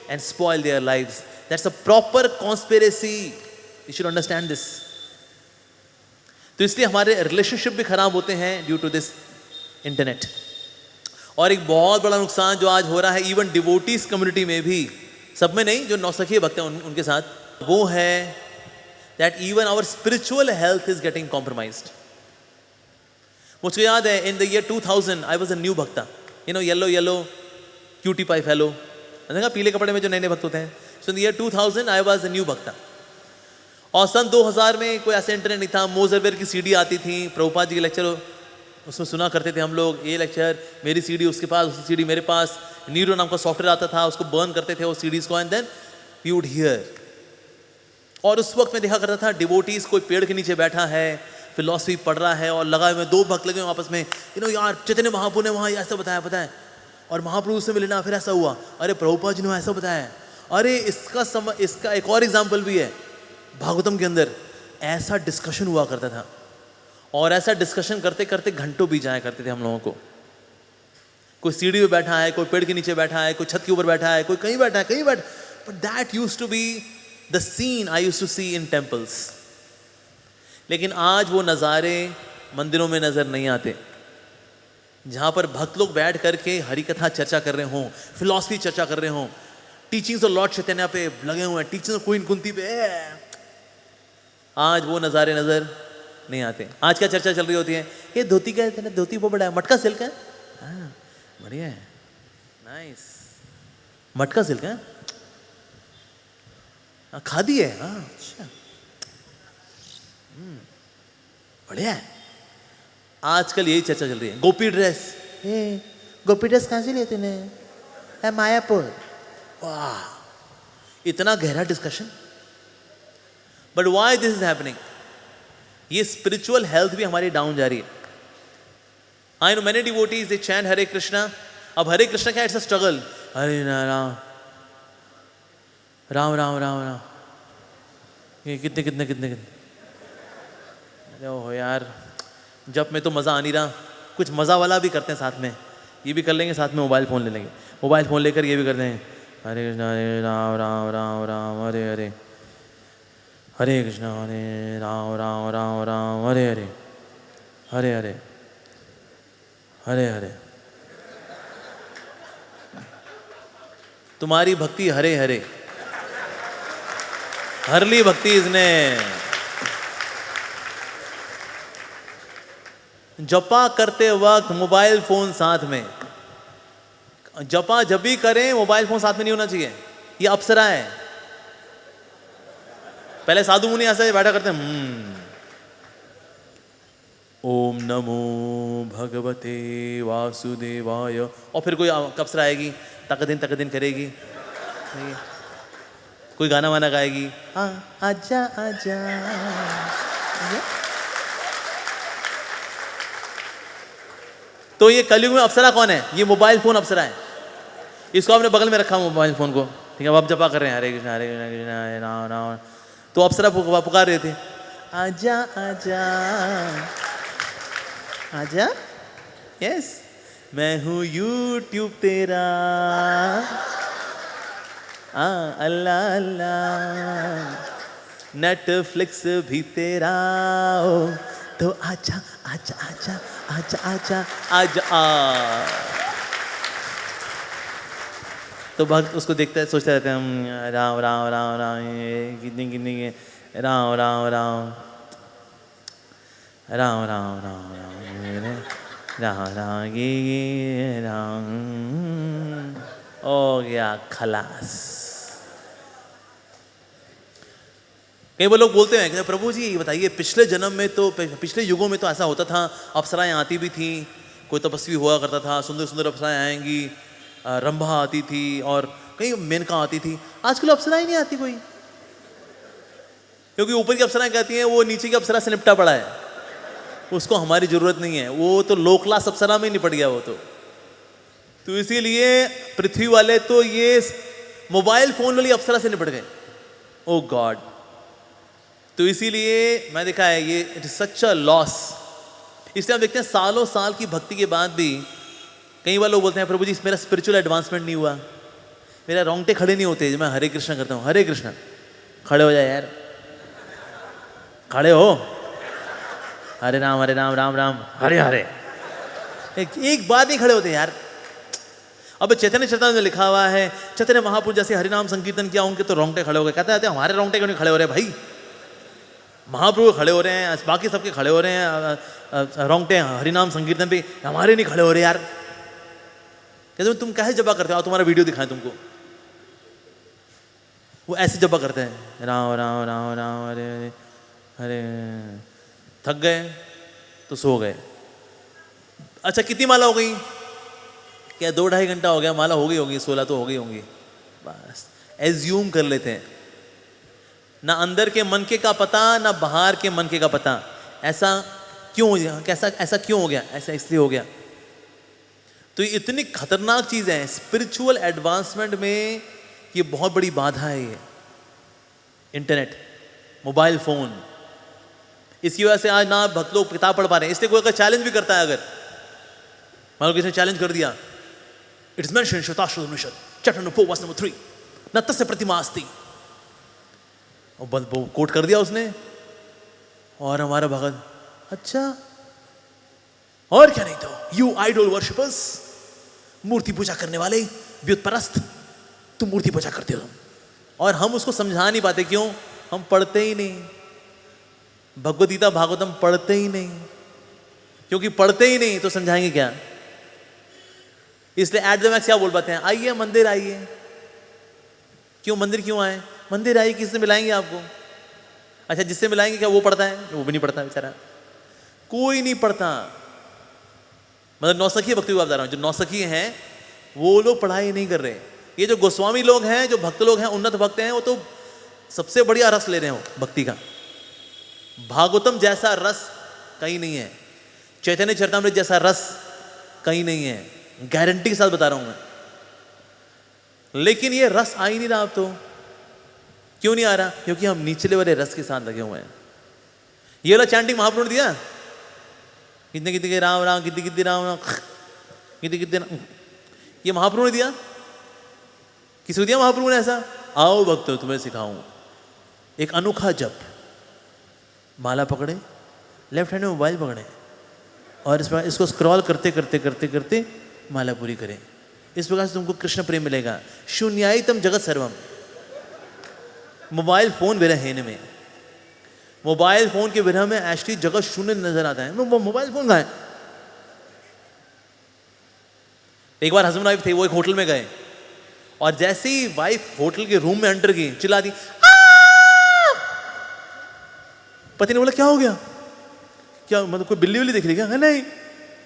and spoil their lives, that's a proper conspiracy, you should understand this. तो इसलिए हमारे रिलेशनशिप भी खराब होते हैं ड्यू टू दिस इंटरनेट। और एक बहुत बड़ा नुकसान जो आज हो रहा है इवन डिवोटीज कम्युनिटी में भी, सब में नहीं, जो नौसखी भक्त हैं उनके साथ, वो है that even our spiritual health is getting compromised. मुझे याद है in the year 2000 I was a new bhakta, you know yellow cutie pie fellow, देखा पीले कपड़े में जो नए भक्त होते हैं। So in the year 2000 I was a new bhakta. और सन 2000 में कोई ऐसा इंटरनेट नहीं था, मोजरवेयर की सीडी आती थी, प्रभुपाद जी के लेक्चर उसमें सुना करते थे हम लोग, ये लेक्चर मेरी सीडी उसके पास, उसकी सीडी मेरे पास, नीरो नाम का सॉफ्टवेयर आता था, उसको बर्न करते थे वो सीडीज को, and then we would hear. और उस वक्त मैं देखा करता था डिवोटीज कोई पेड़ के नीचे बैठा है, फिलॉसफी पढ़ रहा है, और लगा हुए 2 भक्त लगे आपस में, यू नो यार चैतन्य महाप्रभु ने वहाँ ऐसा बताया, पता है, और महाप्रभु से मिलना, फिर ऐसा हुआ, अरे प्रभुपाद जी ने ऐसा बताया, अरे इसका एक और एग्जाम्पल भी है भागवतम के अंदर। ऐसा डिस्कशन हुआ करता था, और ऐसा डिस्कशन करते करते घंटों भी जाया करते थे हम लोगों को। कोई सीढ़ी पे बैठा है, कोई पेड़ के नीचे बैठा है, कोई छत के ऊपर बैठा है, कोई कहीं बैठा है, कहीं बैठा, but that used to be the scene I used to see in temples. लेकिन आज वो नज़ारे, मंदिरों में नजर नहीं आते, जहां पर भक्त लोग बैठ करके हरि कथा चर्चा कर रहे हों, फिलॉसफी चर्चा कर रहे हों, टीचिंग्स ऑफ लॉर्ड चैतन्य पे लगे हुए हैं, टीचिंग्स ऑफ क्वीन कुंती पे, आज वो नज़ारे नजर नहीं आते। आज क्या चर्चा चल रही होती है, ये धोती का है, धोती बहुत बड़ा है, मटका सिल्क है, हाँ बढ़िया है, नाइस, मटका सिल्क है, खादी है, हाँ अच्छा, बढ़िया है। आजकल यही चर्चा चल रही है। गोपी ड्रेस, गोपी ड्रेस कहां से लिए तूने, है मायापुर, वाह, इतना गहरा discussion. But why this is happening? ये स्पिरिचुअल हेल्थ भी हमारी डाउन जा रही है। I know many devotees they chant Hare Krishna. अब हरे कृष्णा क्या, it's a struggle, Hare Ram Ram Ram Ram Ram, ये कितने कितने कितने कितने, अरे ओ यार, जब में तो मज़ा आ नहीं रहा, कुछ मज़ा वाला भी करते हैं साथ में, ये भी कर लेंगे, साथ में मोबाइल फ़ोन ले लेंगे, मोबाइल फ़ोन लेकर ये भी कर देंगे, हरे कृष्णा हरे राम राम राम राम हरे हरे, हरे कृष्णा हरे राम राम राम राम हरे हरे, हरे हरे हरे हरे। तुम्हारी भक्ति हरे हरे, हर ली भक्ति इसने। जपा करते वक्त मोबाइल फोन साथ में, जपा जब भी करें मोबाइल फोन साथ में नहीं होना चाहिए, ये अप्सरा है। पहले साधु मुनि ऐसे बैठा करते हैं, ओम नमो भगवते वासुदेवाय, और फिर कोई अप्सरा आएगी, तक दिन करेगी, कोई गाना वाना गाएगी, आजा आजा, तो ये कलयुग में अप्सरा कौन है? ये मोबाइल फोन अप्सरा है। इसको आपने बगल में रखा मोबाइल फोन को, ठीक है, आप जपा कर रहे हैं हरे कृष्णा हरे राम राम, तो अप्सरा पुकार रहे थे, आजा आजा आजा, यस मैं हूँ यूट्यूब तेरा, अल्लाह अल्लाह, नेटफ्लिक्स भी तेरा, तो आजा आजा आजा आजा आजा आजा आ। तो भक्त उसको देखता है, सोचता रहता है, राम राम राम राम, कितनी कितनी, राम राम राम राम राम राम राम राम ये राम, हो गया खलास। कई वो लोग बोलते हैं कि प्रभु जी बताइए, पिछले जन्म में तो, पिछले युगों में तो ऐसा होता था, अप्सराएं आती भी थी, कोई तपस्वी हुआ करता था, सुंदर सुंदर अप्सराएं आएंगी, रंभा आती थी और कई मेनका आती थी। आजकल अप्सराएं नहीं आती कोई, क्योंकि ऊपर की अप्सराएं कहती हैं वो नीचे की अप्सरा से निपटा पड़ा है, उसको हमारी जरूरत नहीं है, वो तो लो क्लास अप्सरा में निपट गया वो तो इसीलिए पृथ्वी वाले तो ये मोबाइल फोन वाली अप्सरा से निपट गए। ओ गॉड, तो इसीलिए मैं देखा है ये it is such a loss. इसलिए हम देखते हैं सालों साल की भक्ति के बाद भी कई बार लोग बोलते हैं प्रभु जी मेरा स्पिरिचुअल एडवांसमेंट नहीं हुआ, मेरा रोंगटे खड़े नहीं होते जब मैं हरे कृष्णा करता हूँ। हरे कृष्णा, खड़े हो जाए यार, खड़े हो, हरे राम राम राम हरे हरे, एक बार नहीं खड़े होते यार। अब चैतन्य चरितामृत में लिखा हुआ है, चैतन्य महाप्रभु जैसे हरिनाम संकीर्तन किया उनके तो रोंगटे खड़े हो गए। कहते हैं हमारे रोंगटे क्यों नहीं खड़े हो रहे भाई, महाप्रभु खड़े हो रहे हैं, बाकी सबके खड़े हो रहे हैं रोंगटे हरिनाम संकीर्तन पे, हमारे नहीं खड़े हो रहे यार। कहते तुम कैसे जपा करते हो, तुम्हारा वीडियो दिखाएं तुमको। वो ऐसे जपा करते हैं, राम राम राम राम हरे हरे हरे, थक गए तो सो गए। अच्छा कितनी माला हो गई? क्या 2-2.5 घंटा हो गया, माला हो गई होगी 16 तो हो गई होंगी, बस एज्यूम कर लेते हैं। ना अंदर के मन के का पता, ना बाहर के मन के का पता। ऐसा क्यों हो गया, कैसा ऐसा क्यों हो गया? ऐसा इसलिए हो गया। तो ये इतनी खतरनाक चीज है स्पिरिचुअल एडवांसमेंट में, ये बहुत बड़ी बाधा है ये इंटरनेट, मोबाइल फोन। इसकी वजह से आज ना भक्त लोग किताब पढ़ पा रहे हैं। इसलिए कोई अगर चैलेंज भी करता है, अगर मान लो किसी ने चैलेंज कर दिया, it's mention Shvetashvataropanishad chapter number 4 verse number 3 न तस्य प्रतिमा अस्ति, और कोट कर दिया उसने, और हमारा भगत अच्छा और क्या नहीं तो, यू आइडल वर्शिपर्स, मूर्ति पूजा करने वाले, व्युत्परस्त, तुम मूर्ति पूजा करते हो। और हम उसको समझा नहीं पाते, क्यों? हम पढ़ते ही नहीं, भगवद गीता भागवतम पढ़ते ही नहीं, क्योंकि पढ़ते ही नहीं तो समझाएंगे क्या? इसलिए एट द मैक्स क्या बोल पाते हैं? आइए मंदिर आइए। क्यों मंदिर क्यों आए? मंदिर आइए, किससे मिलाएंगे आपको? अच्छा, जिससे मिलाएंगे क्या वो पढ़ता है? वो भी नहीं पढ़ता बेचारा, कोई नहीं पढ़ता। मतलब नौसखी भक्ति को आप बता रहा हूं, जो नौसखी हैं वो लोग पढ़ाई नहीं कर रहे। ये जो गोस्वामी लोग हैं, जो भक्त लोग हैं, उन्नत भक्त हैं, वो तो सबसे बढ़िया रस ले रहे हो भक्ति का। भागवतम जैसा रस कहीं नहीं है, चैतन्य चरितामृत जैसा रस कहीं नहीं है, गारंटी के साथ बता रहा हूं मैं। लेकिन ये रस आ ही नहीं रहा। अब तो क्यों नहीं आ रहा? क्योंकि हम निचले वाले रस के साथ लगे हुए हैं। ये वाला चैंटिंग महाप्रभु ने दिया, कितने कितने के राम राम, कितने कितने राम राम, कितने कितने, ये महाप्रभु ने दिया? किसी को दिया महाप्रभु ने ऐसा? आओ भक्तों तुम्हें सिखाऊं। एक अनोखा जप, माला पकड़े, लेफ्ट हैंड में मोबाइल पकड़े और इस प्रकार इसको स्क्रॉल करते करते करते करते माला पूरी करें। इस प्रकार से तुमको कृष्ण प्रेम मिलेगा। शून्यायतम जगत सर्वम। मोबाइल फोन विरहीन में, मोबाइल फोन के विरह में एक्चुअली जगत शून्य नजर आता है। वो मोबाइल फोन कहाँ है? एक बार हस्बैंड वाइफ थे, वो एक होटल में गए और जैसे ही वाइफ होटल के रूम में एंटर की, चिल्ला दी, पति ने बोला क्या हो गया? क्या मतलब कोई बिल्ली विल्ली दिख रही क्या? है नहीं।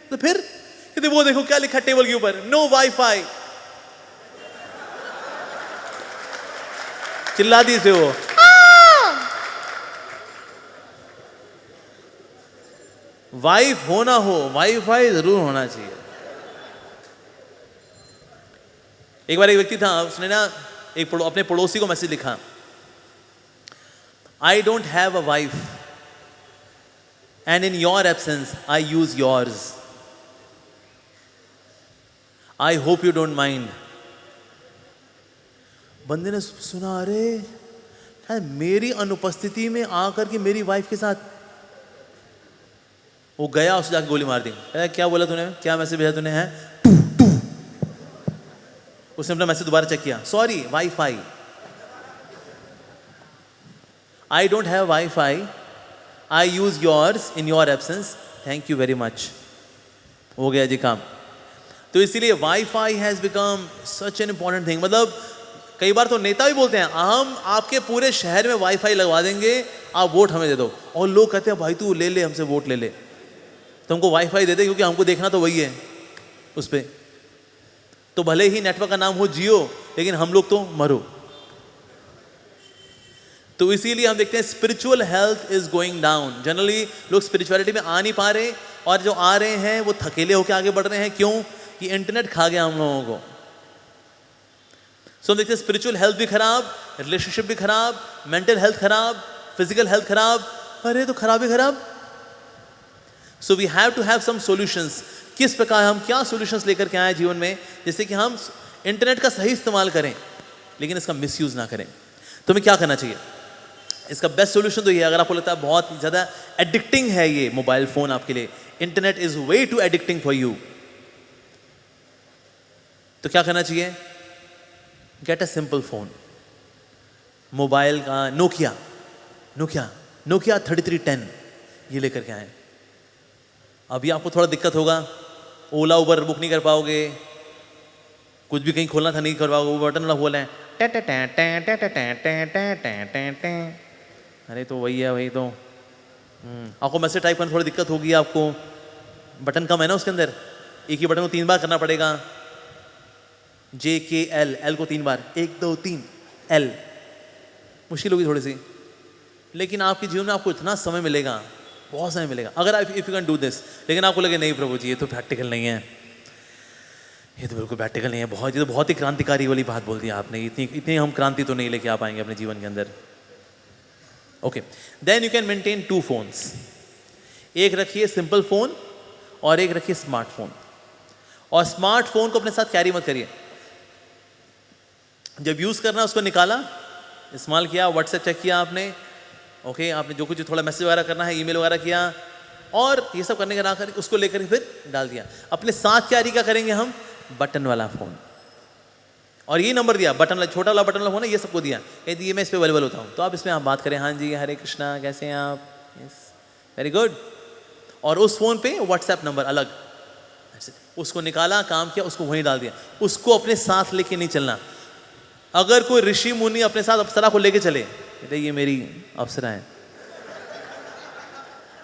तो फिर कहते वो देखो क्या लिखा टेबल के ऊपर, नो वाईफाई। चिल्ला दी से वो। वाइफ हो ना हो, वाईफाई जरूर होना चाहिए। एक बार एक व्यक्ति था, उसने ना अपने पड़ोसी को मैसेज लिखा, I don't have a wife and in your absence I use yours. I hope you don't mind. बंदे ने सुना, अरे मेरी अनुपस्थिति में आकर के मेरी वाइफ के साथ, वो गया उससे जाकर गोली मार दी। क्या बोला तूने? क्या मैसेज भेजा तूने? है उसने अपना मैसेज दोबारा चेक किया, sorry wifi, I don't have wifi, I use yours in your absence. Thank you very much. हो गया जी काम। तो इसीलिए wifi has become such an important thing. मतलब कई बार तो नेता भी बोलते हैं, हम आपके पूरे शहर में वाईफाई लगवा देंगे, आप वोट हमें दे दो। और लोग कहते हैं भाई तू ले ले, हमसे वोट ले ले, तुमको वाईफाई दे दे, क्योंकि हमको देखना तो वही है उस पर। तो भले ही नेटवर्क का नाम हो जियो, लेकिन हम लोग तो मरो। तो इसीलिए हम देखते हैं spiritual health is going down. Generally लोग स्पिरिचुअलिटी में आ नहीं पा रहे, और जो आ रहे हैं वो थकेले होकर आगे बढ़ रहे हैं। क्यों? कि इंटरनेट खा गया हम लोगों को। सो हम देखते हैं स्पिरिचुअल हेल्थ भी खराब, रिलेशनशिप भी खराब, मेंटल हेल्थ खराब, फिजिकल हेल्थ खराब। अरे तो खराब ही खराब। So we have to have some solutions. किस प्रकार हम क्या सॉल्यूशंस लेकर के आए जीवन में, जिससे कि हम इंटरनेट का सही इस्तेमाल करें लेकिन इसका मिसयूज ना करें। तो हमें क्या करना चाहिए? इसका बेस्ट सॉल्यूशन तो ये है, अगर आपको लगता है बहुत ज़्यादा एडिक्टिंग है ये मोबाइल फ़ोन आपके लिए, internet is way too addicting for you, तो क्या करना चाहिए? Get a simple phone. Mobile का नोकिया 3310 ये लेकर के आए। अभी आपको थोड़ा दिक्कत होगा, ओला उबर बुक नहीं कर पाओगे, कुछ भी कहीं खोलना था नहीं कर पाओगे, वो बटन वाला बोला है, अरे तो वही है, वही तो आपको मैसेज टाइप करने थोड़ी दिक्कत होगी। आपको बटन कम है ना उसके अंदर, एक ही बटन को 3 बार करना पड़ेगा। JKL, L को 3 बार, 1 2 3 L, मुश्किल होगी थोड़ी सी। लेकिन आपके जीवन में आपको इतना समय मिलेगा, बहुत समय मिलेगा, अगर आप if you can do this. लेकिन आपको लगे नहीं प्रभु जी ये तो प्रैक्टिकल नहीं है, ये तो बिल्कुल प्रैक्टिकल नहीं है, ये तो बहुत ही क्रांतिकारी वाली बात बोल दी आपने। इतनी हम क्रांति तो नहीं लेके आ पाएंगे अपने जीवन के अंदर। Okay, then you can maintain 2 phones. एक रखिए सिंपल फोन और एक रखिए स्मार्टफोन। और स्मार्टफोन को अपने साथ कैरी मत करिए। जब यूज करना उसको निकाला, इस्तेमाल किया, व्हाट्सएप चेक किया आपने, ओके, आपने जो कुछ थोड़ा मैसेज वगैरह करना है, ईमेल वगैरह किया, और ये सब करने के ना कर उसको लेकर फिर डाल दिया। अपने साथ कैरी क्या करेंगे हम, बटन वाला फोन, और ये नंबर दिया बटन वाला, छोटा वाला बटन वाला फोन है, ये सबको दिया, यदि ये मैं इस पे अवेलेबल होता हूँ, तो आप इसमें आप बात करें, हाँ जी हरे कृष्णा कैसे हैं आप, यस वेरी गुड। और उस फोन पे व्हाट्सएप नंबर अलग, उसको निकाला, काम किया, उसको वहीं डाल दिया। उसको अपने साथ लेके नहीं चलना। अगर कोई ऋषि मुनि अपने साथ अप्सरा को लेके चले, कहते ये मेरी अप्सरा है,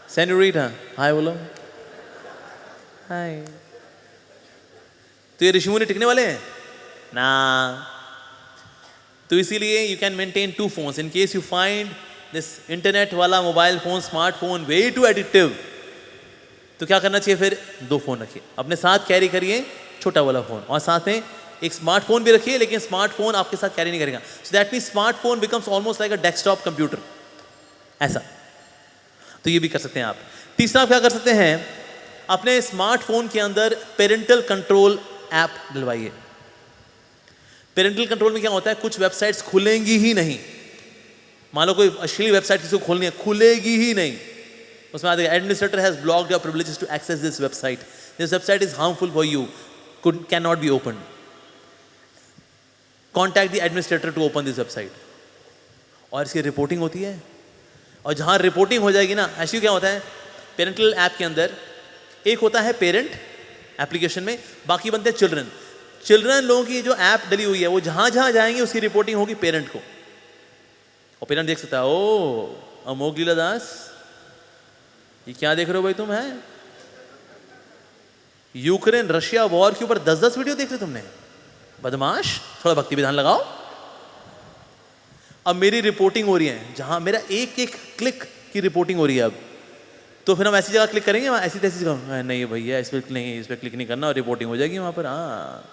सेनोरिटा हाय बोलो, हाय, तो ये ऋषि मुनि टिकने वाले हैं ना। तो इसीलिए you can maintain 2 phones in case you find this internet वाला mobile phone, smartphone way too addictive. तो क्या करना चाहिए फिर, 2 फोन रखिए, अपने साथ कैरी करिए छोटा वाला फोन, और साथ में एक स्मार्टफोन भी रखिए, लेकिन स्मार्टफोन आपके साथ कैरी नहीं करेगा। So that means smartphone becomes almost like a desktop computer, ऐसा। तो ये भी कर सकते हैं आप। तीसरा आप क्या कर सकते हैं, अपने स्मार्टफोन के अंदर पेरेंटल कंट्रोल ऐप डलवाइए। पेरेंटल कंट्रोल में क्या होता है, कुछ वेबसाइट्स खुलेंगी ही नहीं। मान लो कोई अश्लील वेबसाइट किसी को खोलनी है, खुलेगी ही नहीं, उसमें आ जाएगा administrator has blocked your privileges to access this website, this website is harmful for you, can not be open, contact the administrator to open this website. और इसकी रिपोर्टिंग होती है, और जहां रिपोर्टिंग हो जाएगी ना, ऐसे क्या होता है पेरेंटल ऐप के अंदर, एक होता है पेरेंट एप्लीकेशन में, बाकी बनते हैं चिल्ड्रन। चिल्ड्रन लोगों की जो ऐप डली हुई है, वो जहां जहां जाएंगे उसकी रिपोर्टिंग होगी पेरेंट को, और पेरेंट देख सकता है, ओ अमोघ लीला दास ये क्या देख रहे हो भाई तुम, है यूक्रेन रशिया वॉर के ऊपर 10-10 वीडियो देख रहे तुमने, बदमाश, थोड़ा भक्ति विधान लगाओ। अब मेरी रिपोर्टिंग हो रही है, जहां मेरा एक एक क्लिक की रिपोर्टिंग हो रही है, अब तो फिर हम ऐसी जगह क्लिक करेंगे, वहां ऐसी तैसी जगह नहीं भैया इस पर नहीं, इस पर क्लिक नहीं करना, और रिपोर्टिंग हो जाएगी वहां पर। हाँ,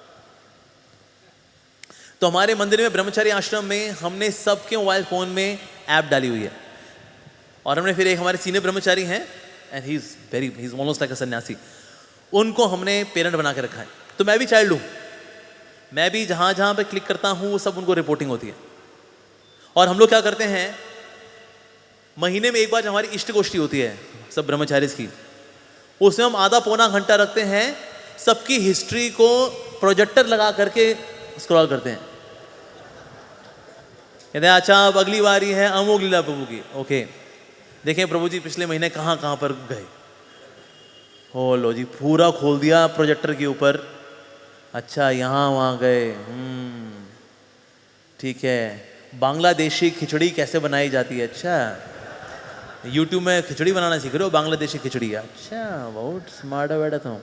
तो हमारे मंदिर में ब्रह्मचारी आश्रम में हमने सबके मोबाइल फोन में ऐप डाली हुई है, और हमने फिर एक हमारे सीनियर ब्रह्मचारी हैं, and he is almost like अ सन्यासी, उनको हमने पेरेंट बना के रखा है। तो मैं भी चाइल्ड हूं, मैं भी जहां जहां पे क्लिक करता हूं वो सब उनको रिपोर्टिंग होती है। और हम लोग क्या करते हैं, महीने में एक बार हमारी इष्ट गोष्ठी होती है सब ब्रह्मचारी की, उसमें हम आधा पौना घंटा रखते हैं, सबकी हिस्ट्री को प्रोजेक्टर लगा करके स्क्रॉल करते हैं। कहते हैं अच्छा अब अगली बारी है अमोघ लीला प्रभु की, ओके देखें प्रभु जी पिछले महीने कहां कहां पर गए, हो लो जी पूरा खोल दिया प्रोजेक्टर के ऊपर, अच्छा यहाँ वहाँ गए, ठीक है, बांग्लादेशी खिचड़ी कैसे बनाई जाती है, अच्छा यूट्यूब में खिचड़ी बनाना सीख रहे हो, बांग्लादेशी खिचड़ी, अच्छा बहुत स्मार्ट है बेटा तुम,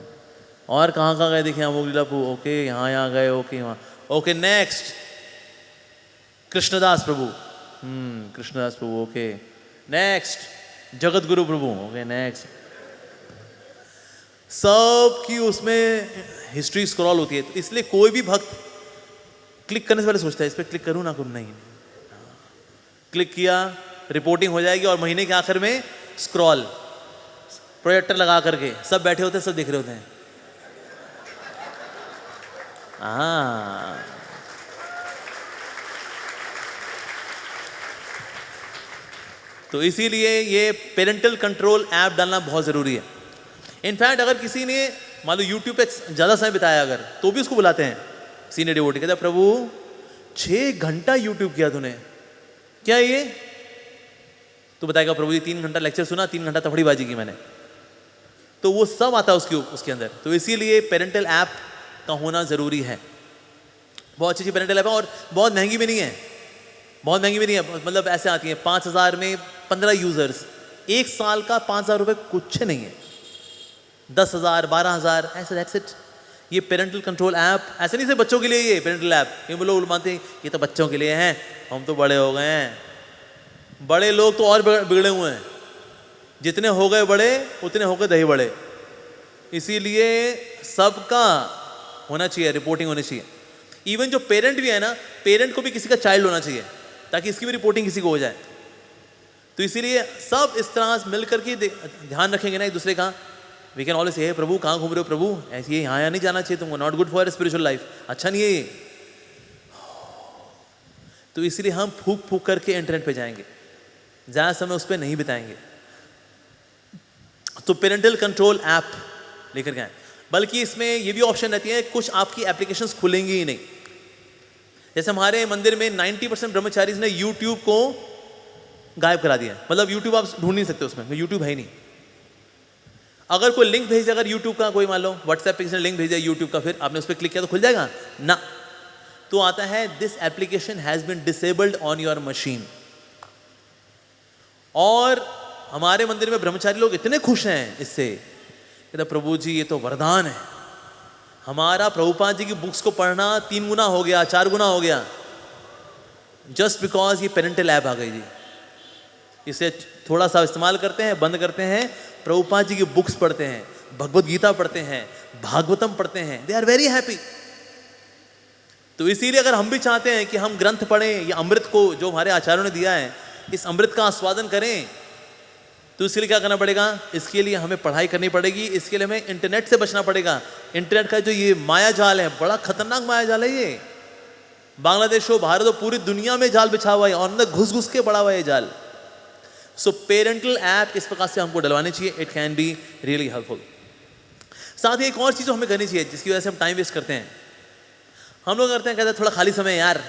और कहाँ कहाँ गए देखें अमोघ लीला प्रभु, ओके यहाँ गए, ओके वहाँ, ओके नेक्स्ट कृष्णदास प्रभु, कृष्णदास प्रभु, ओके नेक्स्ट जगत गुरु प्रभु, ओके नेक्स्ट, सब की उसमें हिस्ट्री स्क्रॉल होती है। तो इसलिए कोई भी भक्त क्लिक करने से पहले सोचता है इस पर क्लिक करूं ना करूं, नहीं क्लिक किया रिपोर्टिंग हो जाएगी, और महीने के आखिर में स्क्रॉल प्रोजेक्टर लगा करके सब बैठे होते हैं, सब देख रहे होते हैं। तो इसीलिए ये पेरेंटल कंट्रोल ऐप डालना बहुत जरूरी है। इनफैक्ट अगर किसी ने मान लो यूट्यूब पे ज़्यादा समय बिताया अगर, तो भी उसको बुलाते हैं सीनियर डिवोटी, कहते हैं प्रभु 6 घंटा यूट्यूब किया तूने, क्या ये, तो बताएगा प्रभु जी 3 घंटा लेक्चर सुना, 3 घंटा तफड़ीबाजी की मैंने, तो वो सब आता है उसके अंदर। तो इसीलिए पेरेंटल ऐप का होना ज़रूरी है। बहुत अच्छी पेरेंटल ऐप है, और बहुत महंगी भी नहीं है, बहुत महंगी भी नहीं है, मतलब ऐसे आती है 5,000 में 15 यूज़र्स, 1 साल का 5,000 रुपये कुछ नहीं है, 10,000 12,000 ऐसे, दैट्स इट। ये पेरेंटल कंट्रोल ऐप ऐसे नहीं सिर्फ बच्चों के लिए, ये पेरेंटल ऐप ये लोग मानते हैं ये तो बच्चों के लिए हैं, हम तो बड़े हो गए हैं, बड़े लोग तो और बिगड़े हुए हैं, जितने हो गए बड़े उतने हो गए दही बड़े। इसीलिए सबका होना चाहिए, रिपोर्टिंग होनी चाहिए। इवन जो पेरेंट भी है ना, पेरेंट को भी किसी का चाइल्ड होना चाहिए, ताकि इसकी भी रिपोर्टिंग किसी को हो जाए। तो इसीलिए सब इस तरह मिल करके ध्यान रखेंगे ना एक दूसरे का। वी कैन ऑलवेज से प्रभु कहाँ घूम रहे हो प्रभु, ऐसे ये यहाँ नहीं जाना चाहिए तुमको, not good for spiritual life, अच्छा नहीं है ये। तो इसलिए हम फूक फूक करके इंटरनेट पे जाएंगे, ज़्यादा समय उस पर नहीं बिताएंगे। तो पेरेंटल कंट्रोल ऐप लेकर के आए, बल्कि इसमें ये भी ऑप्शन रहती है कुछ आपकी एप्लीकेशंस खुलेंगी ही नहीं। जैसे हमारे मंदिर में 90% ब्रह्मचारी ने यूट्यूब को गायब करा दिया, मतलब यूट्यूब आप ढूंढ नहीं सकते उसमें, यूट्यूब है ही नहीं। अगर कोई लिंक भेजे, अगर यूट्यूब का कोई मान लो व्हाट्सएप पे किसी ने लिंक भेजा यूट्यूब का, फिर आपने उस पर क्लिक किया तो खुल जाएगा ना, तो आता है this application has been disabled on your machine. और हमारे मंदिर में ब्रह्मचारी लोग इतने खुश हैं इससे, कहते प्रभु जी ये तो वरदान है, हमारा प्रभुपाद जी की बुक्स को पढ़ना 3 गुना हो गया, 4 गुना हो गया, जस्ट बिकॉज ये पेरेंटल ऐप आ गई जी। इसे थोड़ा सा इस्तेमाल करते हैं, बंद करते हैं, प्रभुपाद जी की बुक्स पढ़ते हैं, भगवत गीता पढ़ते हैं, भागवतम पढ़ते हैं, दे आर वेरी हैप्पी। तो इसीलिए अगर हम भी चाहते हैं कि हम ग्रंथ पढ़ें या अमृत को जो हमारे आचार्यों ने दिया है, इस अमृत का आस्वादन करें, तो इसके लिए क्या करना पड़ेगा? इसके लिए हमें पढ़ाई करनी पड़ेगी, इसके लिए हमें इंटरनेट से बचना पड़ेगा। इंटरनेट का जो ये माया जाल है, बड़ा खतरनाक माया जाल है ये। बांग्लादेश हो, भारत हो, पूरी दुनिया में जाल बिछा हुआ है और अंदर घुस घुस के बड़ा हुआ है जाल। सो पेरेंटल ऐप इस प्रकार से हमको डलवानी चाहिए, it can be really helpful. साथ ही एक और चीज़ जो हमें करनी चाहिए, जिसकी वजह से हम टाइम वेस्ट करते हैं, हम लोग करते हैं, कहते हैं थोड़ा खाली समय यार,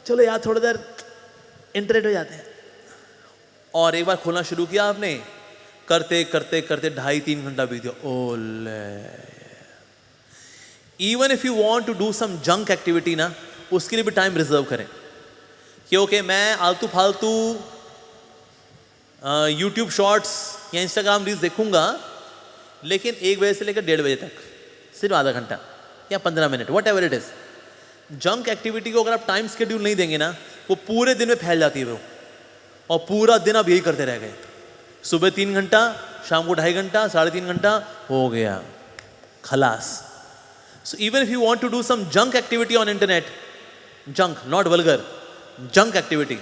चलो यार थोड़ी देर इंटरनेट हो जाते हैं, और एक बार खोलना शुरू किया आपने, करते करते करते 2.5-3 घंटा बीत गया। Okay, even if you want to do some junk activity ना, उसके लिए भी टाइम रिजर्व करें कि ओके मैं आलतू फालतू यूट्यूब शॉर्ट्स या इंस्टाग्राम रील्स देखूंगा, लेकिन 1 बजे से लेकर 1:30 बजे तक सिर्फ आधा घंटा या 15 minute, what ever it is. Junk activity को अगर आप टाइम शेड्यूल नहीं देंगे ना, वो पूरे दिन में फैल जाती है वो, और पूरा दिन आप यही करते रह गए। सुबह 3 घंटा, शाम को 2.5 घंटा, 3.5 घंटा हो गया, खलास। So even if you want to do some junk activity on internet, junk not vulgar, junk activity,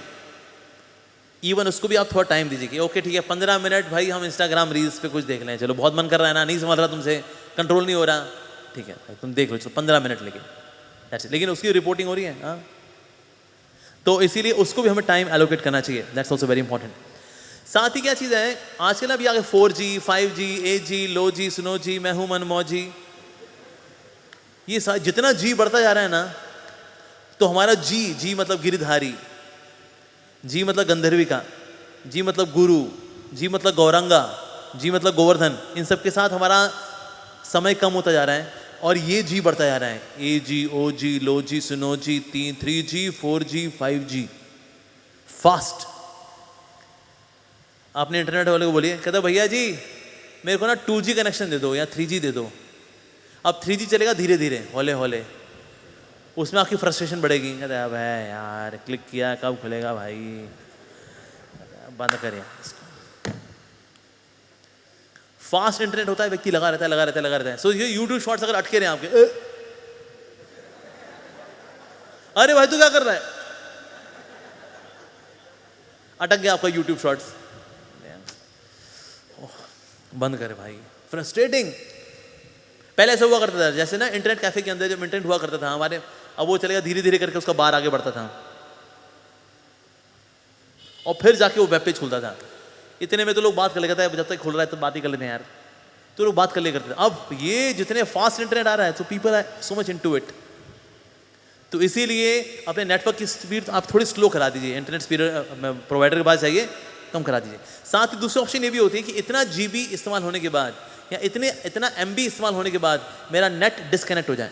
even उसको भी आप थोड़ा टाइम दीजिए कि ओके ठीक है 15 मिनट भाई हम इंस्टाग्राम रील्स पे कुछ देख लें, चलो बहुत मन कर रहा है ना, नहीं समझ रहा तुमसे, कंट्रोल नहीं हो रहा, ठीक है भाई तुम देख लो, चलो 15 मिनट, लेकिन उसकी रिपोर्टिंग हो रही है, हाँ, तो इसीलिए उसको भी हमें टाइम एलोकेट करना चाहिए, दैट्स ऑल्सो वेरी इंपॉर्टेंट। साथ ही क्या चीज़ है, आजकल अभी आगे 4G, 5G, 8G, लो जी, सुनो जी, मैं हूं मनमौजी, ये जितना जी बढ़ता जा रहा है ना, तो हमारा जी मतलब गिरधारी, जी मतलब गंधर्विका, जी मतलब गुरु, जी मतलब गौरंगा, जी मतलब गोवर्धन, इन सब के साथ हमारा समय कम होता जा रहा है और ये जी बढ़ता जा रहा है। AG, OG, लो जी, सुनो जी, 3G, 4G, 5G, फास्ट। आपने इंटरनेट वाले को बोलिए, कहता भैया जी मेरे को ना 2G कनेक्शन दे दो या 3G दे दो। अब 3G चलेगा धीरे धीरे, होले होले, उसमें आपकी फ्रस्ट्रेशन बढ़ेगी। कहते अब है यार, क्लिक किया कब खुलेगा भाई, बंद करिए इसको। फास्ट इंटरनेट होता है, व्यक्ति लगा रहता है। सो ये यूट्यूब शॉर्ट्स अगर अटके रहे हैं आपके, अरे भाई तू क्या कर रहा है, अटक गया आपका यूट्यूब शॉर्ट्स, बंद करे भाई, फ्रस्ट्रेटिंग। पहले ऐसा हुआ करता था, जैसे ना इंटरनेट कैफे के अंदर जब इंटरनेट हुआ करता था हमारे, अब वो चलेगा धीरे धीरे करके उसका बार आगे बढ़ता था और फिर जाके वो वेब पेज खुलता था। इतने में तो लोग बात कर लेते हैं, जब तक खुल रहा है तो बात ही कर लेते हैं यार, तो लोग बात कर ले करते थे। अब ये जितने फास्ट इंटरनेट आ रहा है, तो people are so much into it, तो इसीलिए अपने नेटवर्क की स्पीड आप थोड़ी स्लो करा दीजिए, इंटरनेट स्पीड प्रोवाइडर के पास जाइए, कम करा दीजिए। साथ ही दूसरी ऑप्शन ये भी होती है कि इतना GB इस्तेमाल होने के बाद या इतना MB इस्तेमाल होने के बाद मेरा नेट डिस्कनेक्ट हो जाए।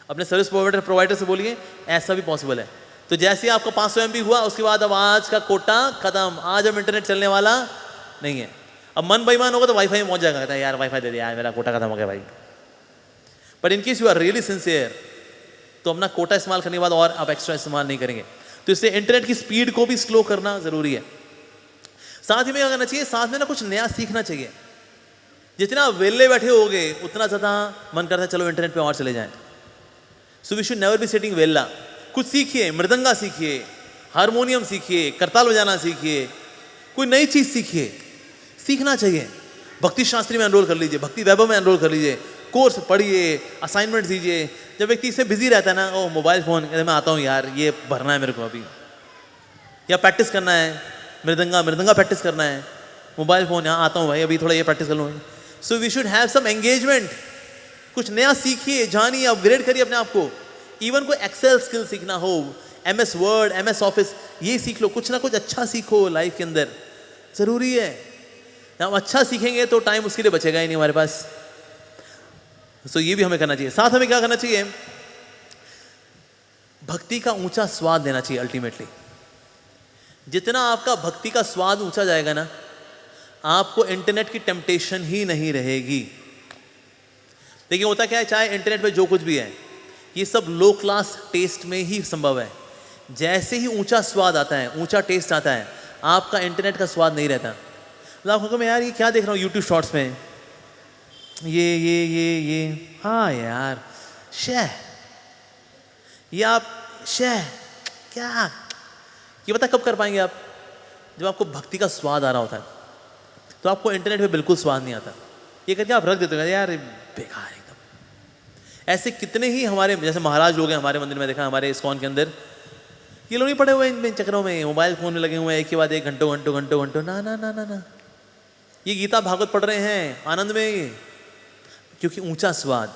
अपने सर्विस प्रोवाइडर से बोलिए, ऐसा भी पॉसिबल है। तो जैसे आपका 500 MB हुआ, उसके बाद अब आज का कोटा खत्म, आज अब इंटरनेट चलने वाला नहीं है। अब मन बेईमान होगा तो वाईफाई में पहुंच जाएगा, कहता है यार वाईफाई दे दे यार, मेरा कोटा खत्म हो गया भाई। But in case you are really sincere, तो अपना कोटा इस्तेमाल करने के बाद और आप एक्स्ट्रा इस्तेमाल नहीं करेंगे। तो इससे इंटरनेट की स्पीड को भी स्लो करना जरूरी है। साथ ही में क्या करना चाहिए, साथ में ना कुछ नया सीखना चाहिए। जितना वेले बैठे होगे उतना ज़्यादा मन करता है चलो इंटरनेट पे और चले जाएं। So we should never be sitting वेला। कुछ सीखिए, मृदंगा सीखिए, हारमोनियम सीखिए, करताल बजाना सीखिए, कोई नई चीज़ सीखिए, सीखना चाहिए। भक्ति शास्त्री में एनरोल कर लीजिए, भक्ति वैभव में एनरोल कर लीजिए, कोर्स पढ़िए, असाइनमेंट दीजिए। जब व्यक्ति इससे बिजी रहता है ना, ओ मोबाइल फ़ोन, मैं आता हूँ यार, ये भरना है मेरे को अभी, या प्रैक्टिस करना है, मृदंगा प्रैक्टिस करना है, मोबाइल फ़ोन यहाँ आता हूँ भाई अभी थोड़ा ये प्रैक्टिस कर लूँ. So we should have some engagement. कुछ नया सीखिए, जानिए, अपग्रेड करिए अपने आप को. इवन कोई एक्सेल स्किल सीखना हो, MS वर्ड, MS ऑफिस, ये सीख लो. कुछ ना कुछ अच्छा सीखो लाइफ के अंदर, ज़रूरी है. हम अच्छा सीखेंगे तो टाइम उसके लिए बचेगा ही नहीं हमारे पास. सो ये भी हमें करना चाहिए. साथ हमें क्या करना चाहिए, भक्ति का ऊंचा स्वाद लेना चाहिए. अल्टीमेटली जितना आपका भक्ति का स्वाद ऊंचा जाएगा ना, आपको इंटरनेट की टेम्पटेशन ही नहीं रहेगी. देखिए होता क्या है, चाहे इंटरनेट पे जो कुछ भी है, ये सब लो क्लास टेस्ट में ही संभव है. जैसे ही ऊंचा स्वाद आता है, ऊंचा टेस्ट आता है, आपका इंटरनेट का स्वाद नहीं रहता. मतलब आपको कहूँ मैं यार ये क्या देख रहा हूँ यूट्यूब शॉर्ट्स में, ये हाँ यार शह, ये आप शह क्या, ये पता कब कर पाएंगे आप, जब आपको भक्ति का स्वाद आ रहा होता है. तो आपको इंटरनेट पे बिल्कुल स्वाद नहीं आता. ये करके आप रख देते हो यार बेकार एकदम. ऐसे कितने ही हमारे जैसे महाराज लोग हैं हमारे मंदिर में, देखा हमारे इस्कॉन के अंदर, ये लोग नहीं पड़े हुए इन चक्रों में, मोबाइल फोन में लगे हुए हैं, एक के बाद एक घंटों. ना ना ना ना ना, ये गीता भागवत पढ़ रहे हैं आनंद में, ये क्योंकि ऊंचा स्वाद.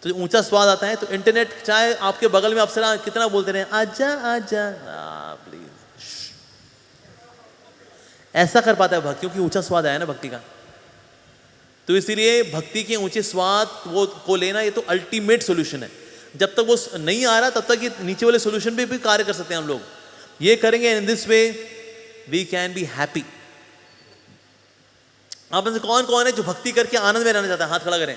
तो जब ऊंचा स्वाद आता है तो इंटरनेट, चाहे आपके बगल में अप्सरा कितना बोलते रहे आजा आजा, प्लीज, ऐसा कर पाता है भक्ति, क्योंकि ऊंचा स्वाद आया ना भक्ति का. तो इसीलिए भक्ति के ऊंचे स्वाद वो को लेना, ये तो अल्टीमेट सॉल्यूशन है. जब तक वो नहीं आ रहा तब तक ये नीचे वाले सॉल्यूशन पे भी कार्य कर सकते हैं हम लोग. ये करेंगे, in this way we can be happy. आप में से कौन कौन है जो भक्ति करके आनंद में रहना चाहता है, हाथ खड़ा करें.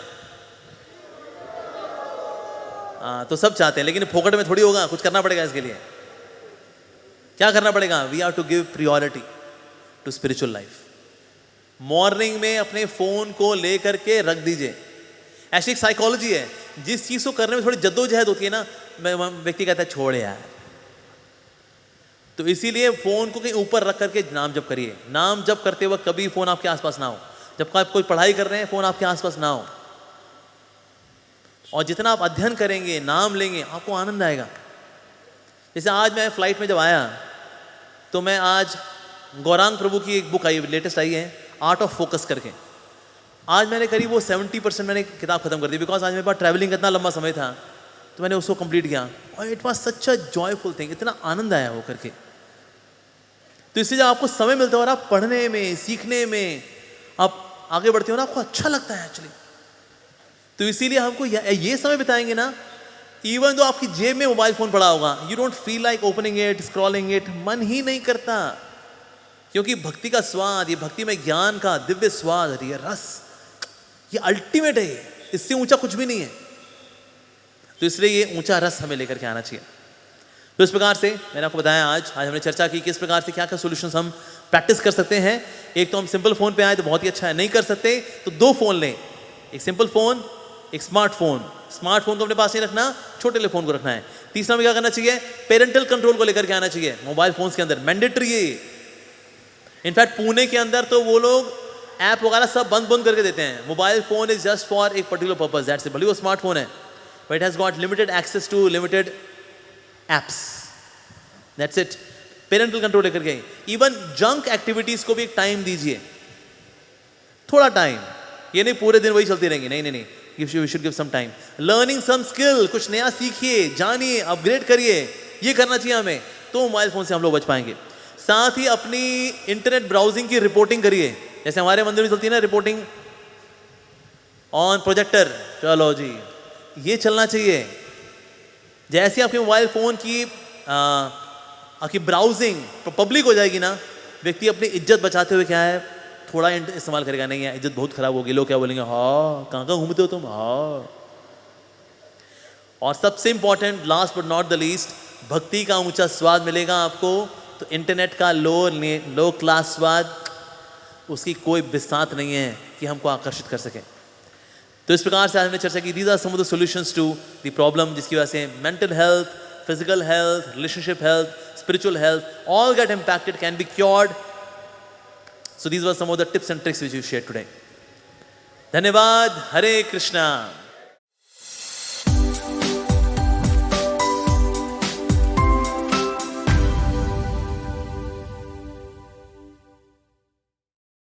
तो सब चाहते हैं, लेकिन फोकट में थोड़ी होगा, कुछ करना पड़ेगा इसके लिए. क्या करना पड़ेगा, we have to give priority to spiritual life. Morning में अपने फोन को लेकर के रख दीजिए. ऐसी एक साइकोलॉजी है, जिस चीज को करने में थोड़ी जद्दोजहद होती है ना, व्यक्ति कहता है छोड़ यार. तो इसीलिए फोन को कहीं ऊपर रख करके नाम जप करिए. नाम जप करते वक्त कभी फोन आपके आसपास ना हो. जब आप कोई पढ़ाई कर रहे हैं, फोन आपके आसपास ना हो. और जितना आप अध्ययन करेंगे, नाम लेंगे, आपको आनंद आएगा. जैसे आज मैं फ्लाइट में जब आया, तो मैं आज गौरांग प्रभु की एक बुक आई, लेटेस्ट आई है, आर्ट ऑफ फोकस करके. आज मैंने करीब वो 70% मैंने किताब खत्म कर दी, बिकॉज आज मेरे पास ट्रैवलिंग का इतना लंबा समय था, तो मैंने उसको कंप्लीट किया. और it was such a joyful thing, इतना आनंद आया वो करके. तो इसलिए जब आपको समय मिलता है और आप पढ़ने में, सीखने में आप आगे बढ़ते हो ना, आपको अच्छा लगता है एक्चुअली. तो इसीलिए हमको ये समय बिताएंगे ना, इवन तो आपकी जेब में मोबाइल फोन पड़ा होगा, you don't feel like opening it, scrolling it, मन ही नहीं करता. क्योंकि भक्ति का स्वाद, ये भक्ति में ज्ञान का दिव्य स्वाद, ये रस, ये अल्टीमेट है. इससे ऊंचा कुछ भी नहीं है. तो इसलिए ये ऊंचा रस हमें लेकर के आना चाहिए. तो इस प्रकार से मैंने आपको बताया, आज हमने चर्चा की किस प्रकार से क्या क्या सॉल्यूशंस हम प्रैक्टिस कर सकते हैं. एक तो हम सिंपल फोन पे आए तो बहुत ही अच्छा है, नहीं कर सकते तो 2 फोन लें, एक सिंपल फोन, एक स्मार्टफोन. स्मार्टफोन को अपने पास नहीं रखना, छोटे ले फोन को रखना है. तीसरा में क्या करना चाहिए, पेरेंटल कंट्रोल को लेकर के आना चाहिए मोबाइल फोन्स के अंदर, मैंडेटरी है. इनफैक्ट पुणे के अंदर तो वो लोग ऐप वगैरह सब बंद करके देते हैं. Mobile phone is just for एक पर्टिकुलर पर्पस, दैट्स इट. भले वो स्मार्टफोन है, but it has got limited access to limited apps, that's it. Parental control लेकर के. इवन जंक एक्टिविटीज को भी एक टाइम दीजिए, थोड़ा टाइम. ये नहीं पूरे दिन वही चलती रहेंगी, नहीं. You should give some time. Learning some skill, कुछ नया सीखिए, जानिए, अपग्रेड करिए. ये करना चाहिए हमें, तो मोबाइल फोन से हम लोग बच पाएंगे. साथ ही अपनी इंटरनेट ब्राउजिंग की रिपोर्टिंग करिए. जैसे हमारे मंदिर में चलती है ना रिपोर्टिंग ऑन प्रोजेक्टर, चलो जी ये चलना चाहिए. जैसे आपके मोबाइल फोन की आपकी ब्राउजिंग पब्लिक हो जाएगी ना, व्यक्ति अपनी इज्जत बचाते हुए क्या है, थोड़ा इस्तेमाल करेगा. नहीं है, इज्जत बहुत खराब होगी, लोग क्या बोलेंगे, हाँ कहाँ घूमते हो तुम, हाँ. और सबसे important, last but not the least, भक्ति का ऊंचा स्वाद मिलेगा आपको, तो इंटरनेट का लो क्लास स्वाद, उसकी कोई बिसात नहीं है कि हमको आकर्षित कर सके. तो इस प्रकार से आज हमने चर्चा की, these are some of the solutions to the problem, जिसकी वजह से mental health, physical health, relationship health, spiritual health, all get impacted, can be cured. So these were some of the tips and tricks which we shared today. धन्यवाद. हरे कृष्णा.